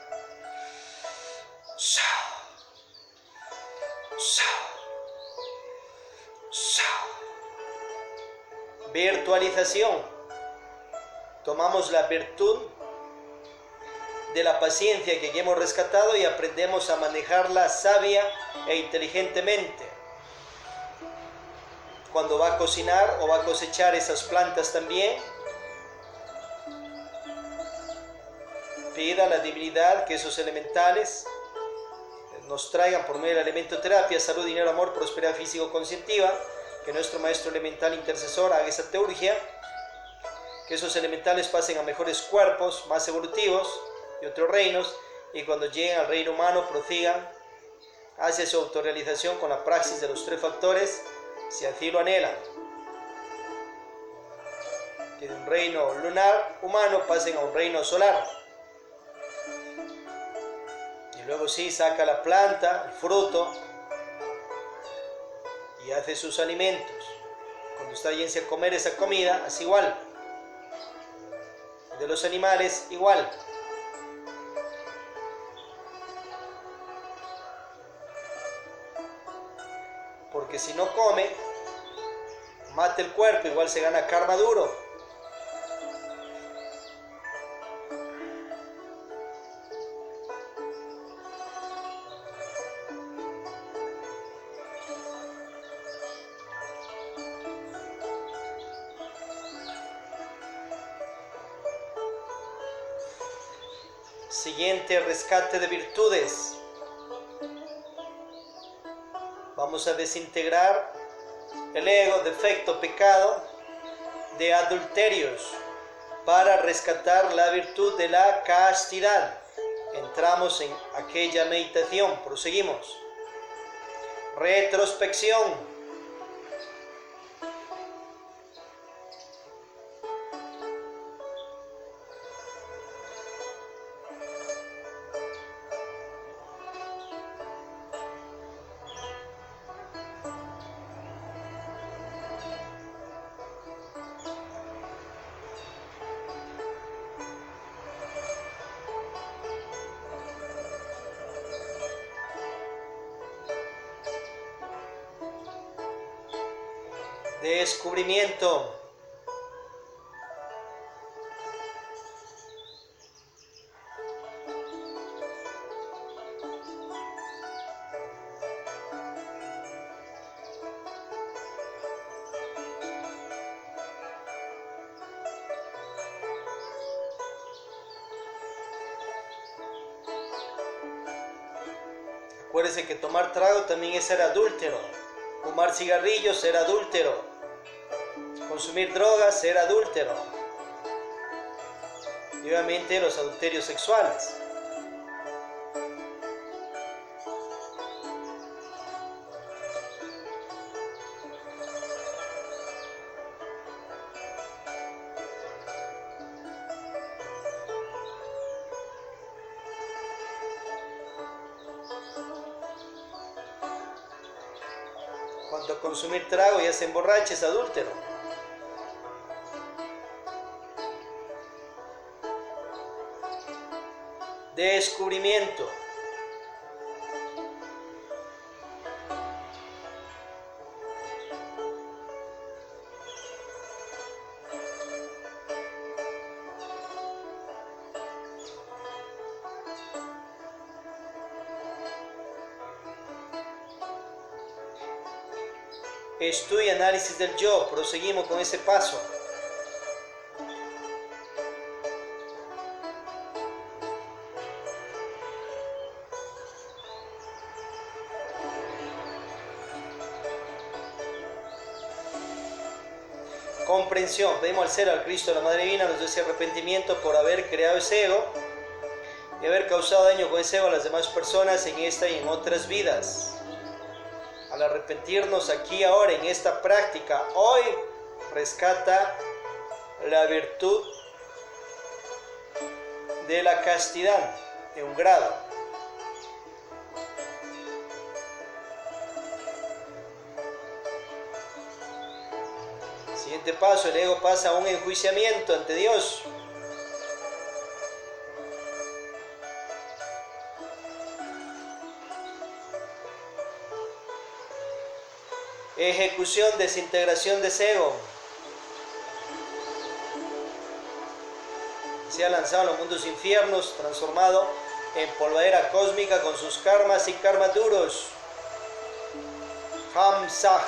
Virtualización. Tomamos la virtud de la paciencia que ya hemos rescatado y aprendemos a manejarla sabia e inteligentemente. Cuando va a cocinar o va a cosechar esas plantas también, pida a la divinidad que esos elementales nos traigan por medio de la elementoterapia salud, dinero, amor, prosperidad físico-conscientiva, que nuestro maestro elemental intercesor haga esa teurgia, que esos elementales pasen a mejores cuerpos, más evolutivos y otros reinos, y cuando lleguen al reino humano prosigan hacia su autorrealización con la praxis de los 3 factores, si así lo anhelan. Que de un reino lunar humano pasen a un reino solar. Y luego sí saca la planta, el fruto, y hace sus alimentos. Cuando está yéndose a comer esa comida, es igual. De los animales, igual. Porque si no come, mata el cuerpo, igual se gana karma duro. Siguiente, rescate de virtudes. Vamos a desintegrar el ego, defecto, pecado de adulterios para rescatar la virtud de la castidad. Entramos en aquella meditación, proseguimos. Retrospección. Descubrimiento. Acuérdese que tomar trago también es ser adúltero. Fumar cigarrillos, ser adúltero. Consumir drogas, ser adúltero. Y obviamente los adulterios sexuales. Cuando consumir trago ya se emborracha, es adúltero. Descubrimiento. Estudio y análisis del yo. Proseguimos con ese paso. Comprensión. Pedimos al ser, al Cristo, a la Madre Divina, nos dé ese arrepentimiento por haber creado ese ego y haber causado daño con ese ego a las demás personas en esta y en otras vidas. Al arrepentirnos aquí ahora en esta práctica, hoy rescata la virtud de la castidad en un grado. Siguiente paso, el ego pasa a un enjuiciamiento ante Dios. Ejecución, desintegración de ese ego. Se ha lanzado a los mundos infiernos, transformado en polvadera cósmica con sus karmas y karmas duros. Hamsah.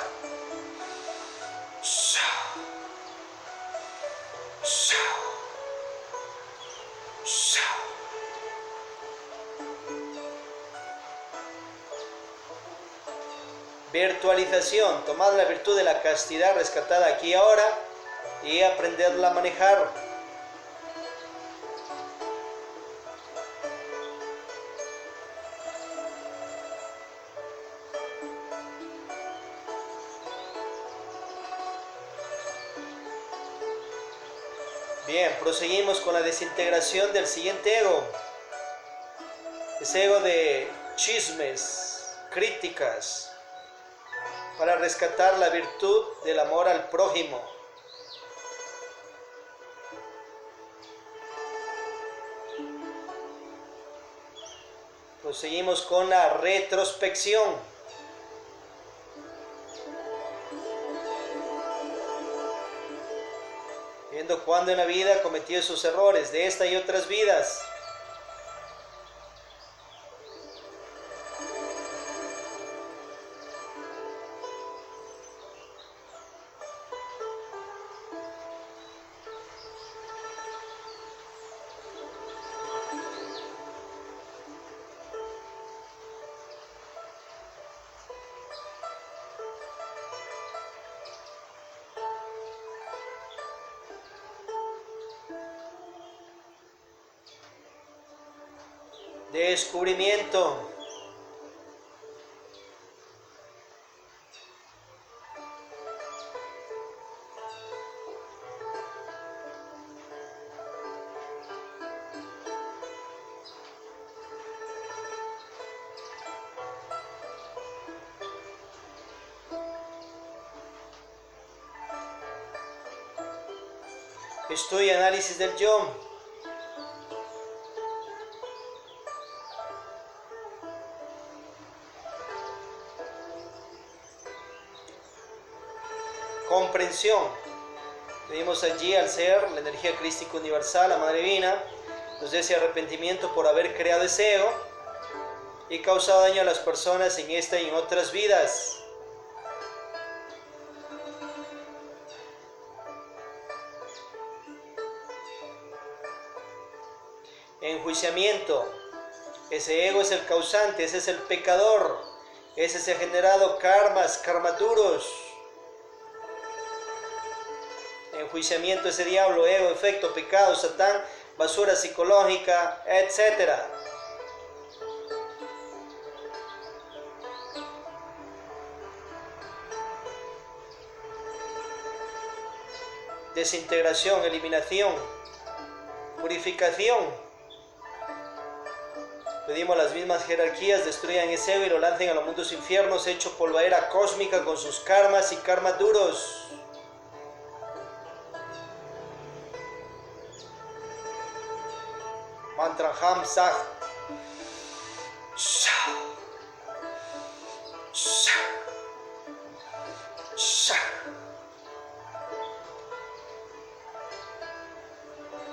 Virtualización, tomad la virtud de la castidad rescatada aquí y ahora y aprenderla a manejar. Bien, proseguimos con la desintegración del siguiente ego. Ese ego de chismes, críticas, para rescatar la virtud del amor al prójimo. Proseguimos con la retrospección. Viendo cuándo en la vida ha cometido esos errores de esta y otras vidas. Descubrimiento. Estudio y análisis del yo. Comprensión. Pedimos allí al ser, la energía crística universal, la Madre Divina, nos dé ese arrepentimiento por haber creado ese ego y causado daño a las personas en esta y en otras vidas. Enjuiciamiento. Ese ego es el causante, ese es el pecador, ese se ha generado karmas, karmas duros. Enjuiciamiento, ese diablo, ego, efecto, pecado, satán, basura psicológica, etc. Desintegración, eliminación, purificación. Pedimos a las mismas jerarquías destruyan ese ego y lo lancen a los mundos infiernos, hecho polvadera cósmica con sus karmas y karmas duros. Mantra Hamsah.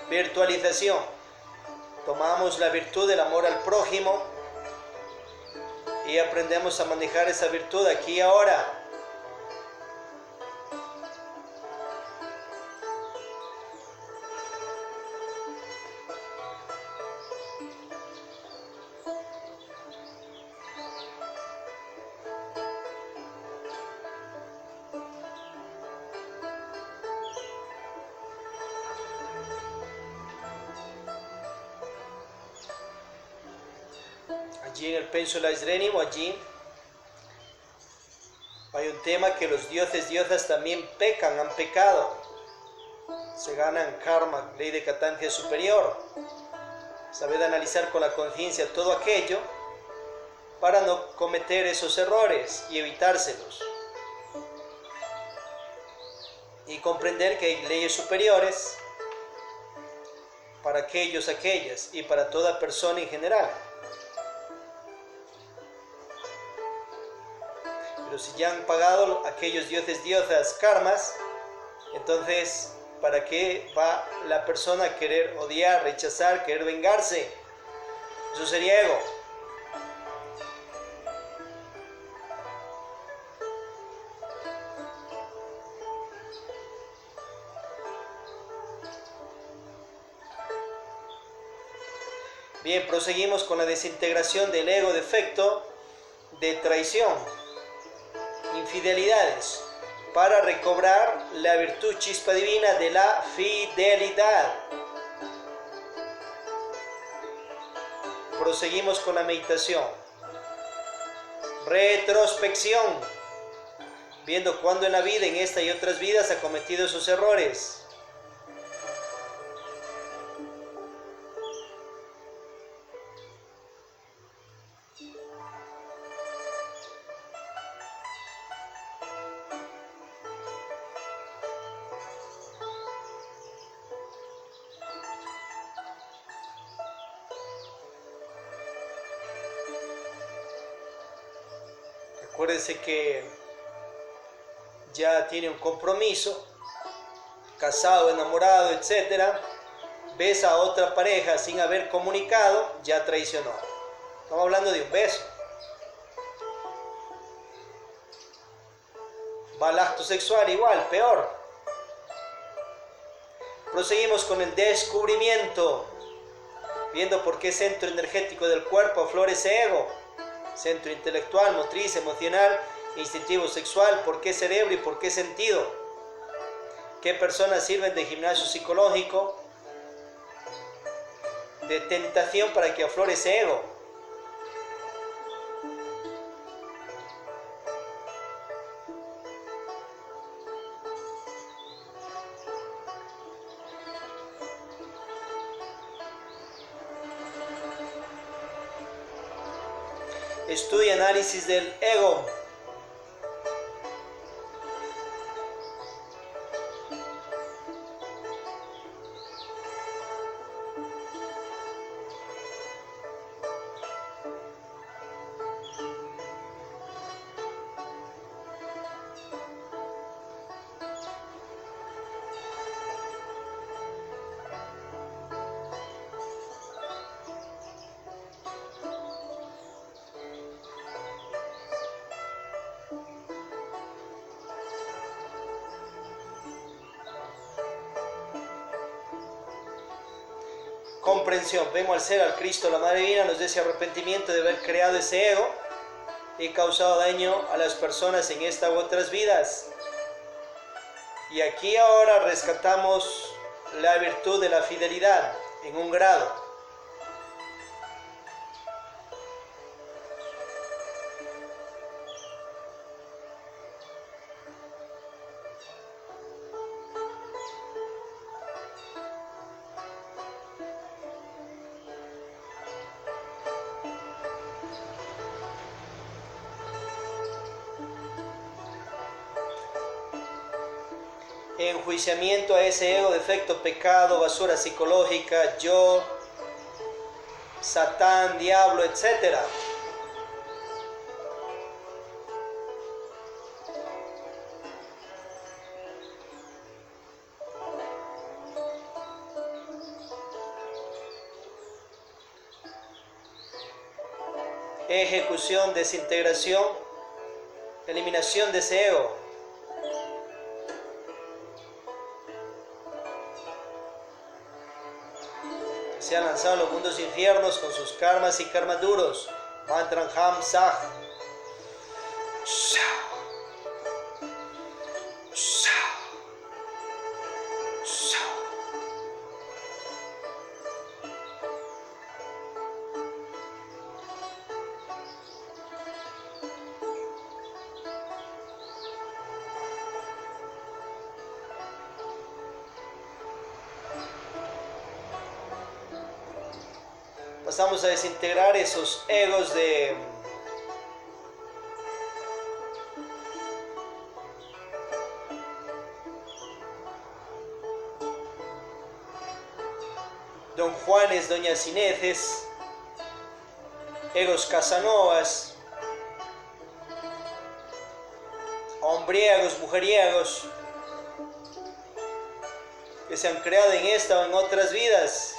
Virtualización. Tomamos la virtud del amor al prójimo y aprendemos a manejar esa virtud aquí y ahora. Allí en el Pénsula Esrénimo, allí hay un tema que los dioses, diosas también pecan, han pecado. Se ganan karma, ley de catancia superior. Sabed analizar con la conciencia todo aquello para no cometer esos errores y evitárselos. Y comprender que hay leyes superiores para aquellos, aquellas y para toda persona en general. Pero si ya han pagado aquellos dioses, diosas, karmas, entonces, ¿para qué va la persona a querer odiar, rechazar, querer vengarse? Eso sería ego. Bien, proseguimos con la desintegración del ego defecto de traición, infidelidades, para recobrar la virtud chispa divina de la fidelidad. Proseguimos con la meditación. Retrospección, viendo cuándo en la vida, en esta y otras vidas, ha cometido esos errores. Acuérdense que ya tiene un compromiso, casado, enamorado, etc. Ves a otra pareja sin haber comunicado, ya traicionó. Estamos hablando de un beso. Va al acto sexual igual, peor. Proseguimos con el descubrimiento, viendo por qué centro energético del cuerpo aflora ese ego. Centro intelectual, motriz, emocional, instintivo, sexual. ¿Por qué cerebro y por qué sentido? ¿Qué personas sirven de gimnasio psicológico, de tentación para que aflore ese ego? Estudia análisis del ego. Comprensión. Vemos al ser, al Cristo, la Madre Divina, nos da ese arrepentimiento de haber creado ese ego y causado daño a las personas en esta u otras vidas. Y aquí ahora rescatamos la virtud de la fidelidad en un grado. Enjuiciamiento a ese ego, defecto, pecado, basura psicológica, yo, Satán, diablo, etc. Ejecución, desintegración, eliminación de ese ego. Se han lanzado a los mundos infiernos con sus karmas y karmas duros. Mantran Ham Sah. Pasamos a desintegrar esos egos de Don Juanes, Doñas Ineces, egos Casanovas, hombriagos, mujeriegos, que se han creado en esta o en otras vidas.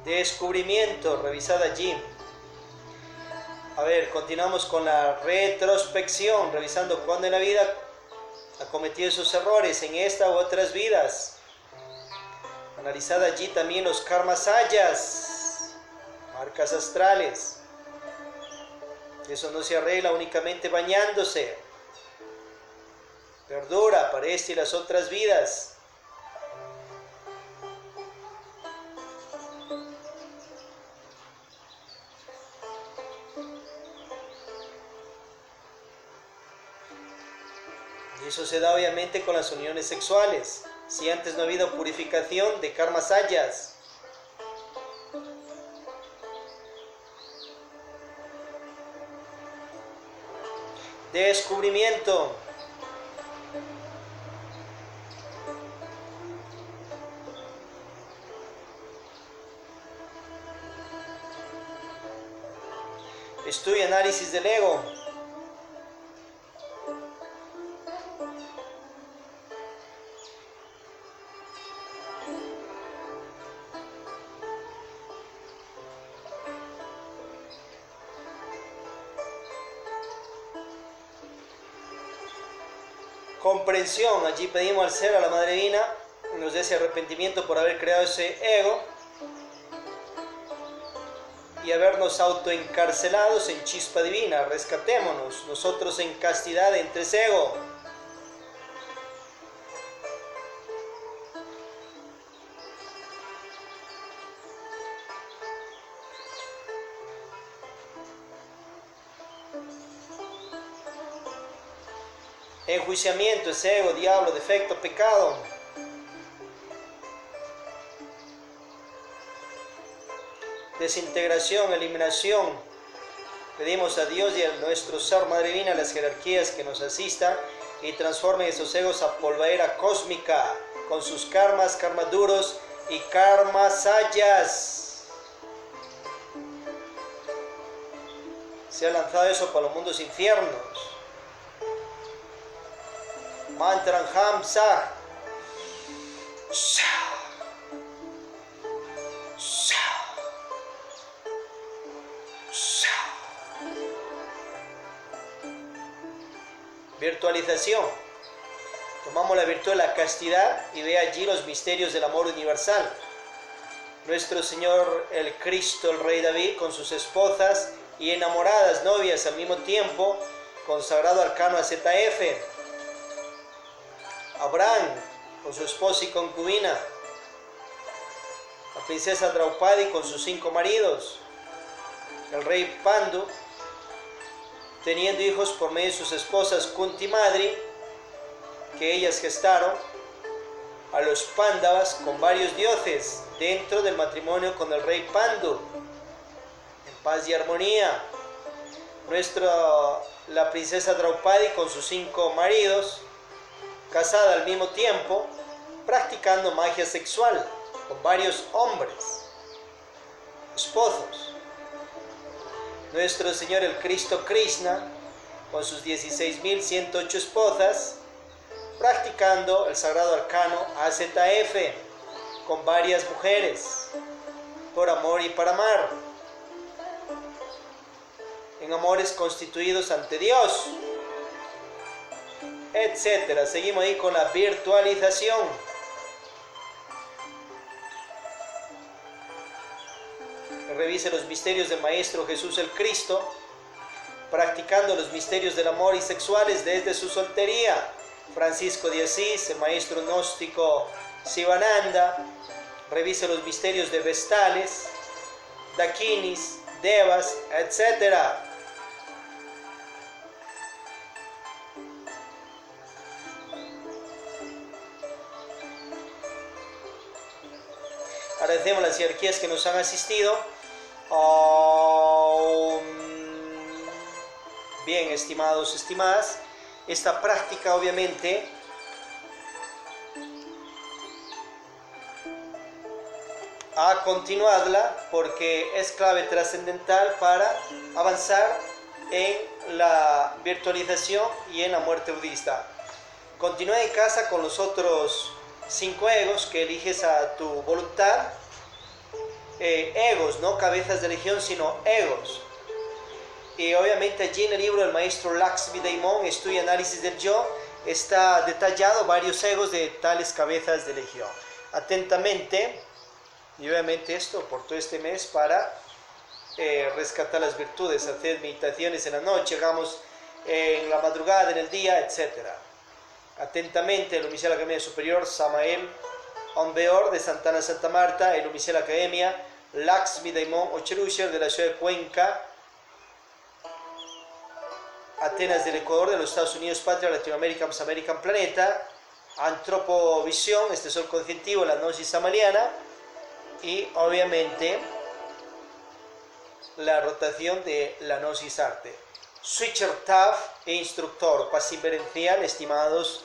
Descubrimiento, revisad allí. A ver, continuamos con la retrospección, revisando cuándo en la vida ha cometido esos errores, en esta u otras vidas. Analizad allí también los karmas ayas, marcas astrales. Eso no se arregla únicamente bañándose. Perdura para esta y las otras vidas. Y eso se da obviamente con las uniones sexuales. Si antes no ha habido purificación de karmas ayas. Descubrimiento. Estudio y análisis del ego. Comprensión, allí pedimos al ser, a la Madre Divina, nos dé ese arrepentimiento por haber creado ese ego y habernos autoencarcelados en chispa divina. Rescatémonos, nosotros en castidad entre ese ego. Enjuiciamiento, ese ego, diablo, defecto, pecado. Desintegración, eliminación. Pedimos a Dios y a nuestro ser Madre Divina, las jerarquías que nos asistan y transformen esos egos a polvaera cósmica con sus karmas, karmas duros y karmas ayas. Se ha lanzado eso para los mundos infiernos. Mantran Hamsa. Virtualización. Tomamos la virtud de la castidad y ve allí los misterios del amor universal. Nuestro Señor, el Cristo, el Rey David, con sus esposas y enamoradas novias al mismo tiempo, consagrado arcano AZF. Abraham, con su esposa y concubina. La princesa Draupadi con sus 5 maridos. El rey Pandu, teniendo hijos por medio de sus esposas Kunti Madri, que ellas gestaron a los Pándavas con varios dioses dentro del matrimonio con el rey Pandu, en paz y armonía. La princesa Draupadi con sus 5 maridos, casada al mismo tiempo, practicando magia sexual con varios hombres, esposos. Nuestro Señor el Cristo Krishna, con sus 16.108 esposas, practicando el sagrado arcano AZF con varias mujeres, por amor y para amar, en amores constituidos ante Dios, etcétera. Seguimos ahí con la virtualización. Revise los misterios del Maestro Jesús el Cristo, practicando los misterios del amor y sexuales desde su soltería. Francisco de Asís, el maestro gnóstico Sivananda. Revise los misterios de Vestales, Dakinis, Devas, etcétera. Agradecemos las jerarquías que nos han asistido. Bien, estimados, estimadas, esta práctica obviamente a continuarla porque es clave trascendental para avanzar en la virtualización y en la muerte budista. Continúa en casa con los otros 5 egos que eliges a tu voluntad. Egos, no cabezas de legión, sino egos. Y obviamente allí en el libro del maestro Lakshmi Daimon, Estudio y Análisis del Yo, está detallado varios egos de tales cabezas de legión. Atentamente, y obviamente esto por todo este mes para rescatar las virtudes, hacer meditaciones en la noche, hagamos en la madrugada, en el día, etc. Atentamente, el oficial Academia Superior Samael Onbeor de Santana Santa Marta, el oficial Academia Lakshmi Daimon Ocherusher de la ciudad de Cuenca, Atenas del Ecuador, de los Estados Unidos, Patria, Latinoamérica, American Planeta, Antropovisión, este sol conscientivo, la gnosis samaliana, y obviamente la rotación de la gnosis arte. Switcher TAF e instructor, paz inverencial, estimadas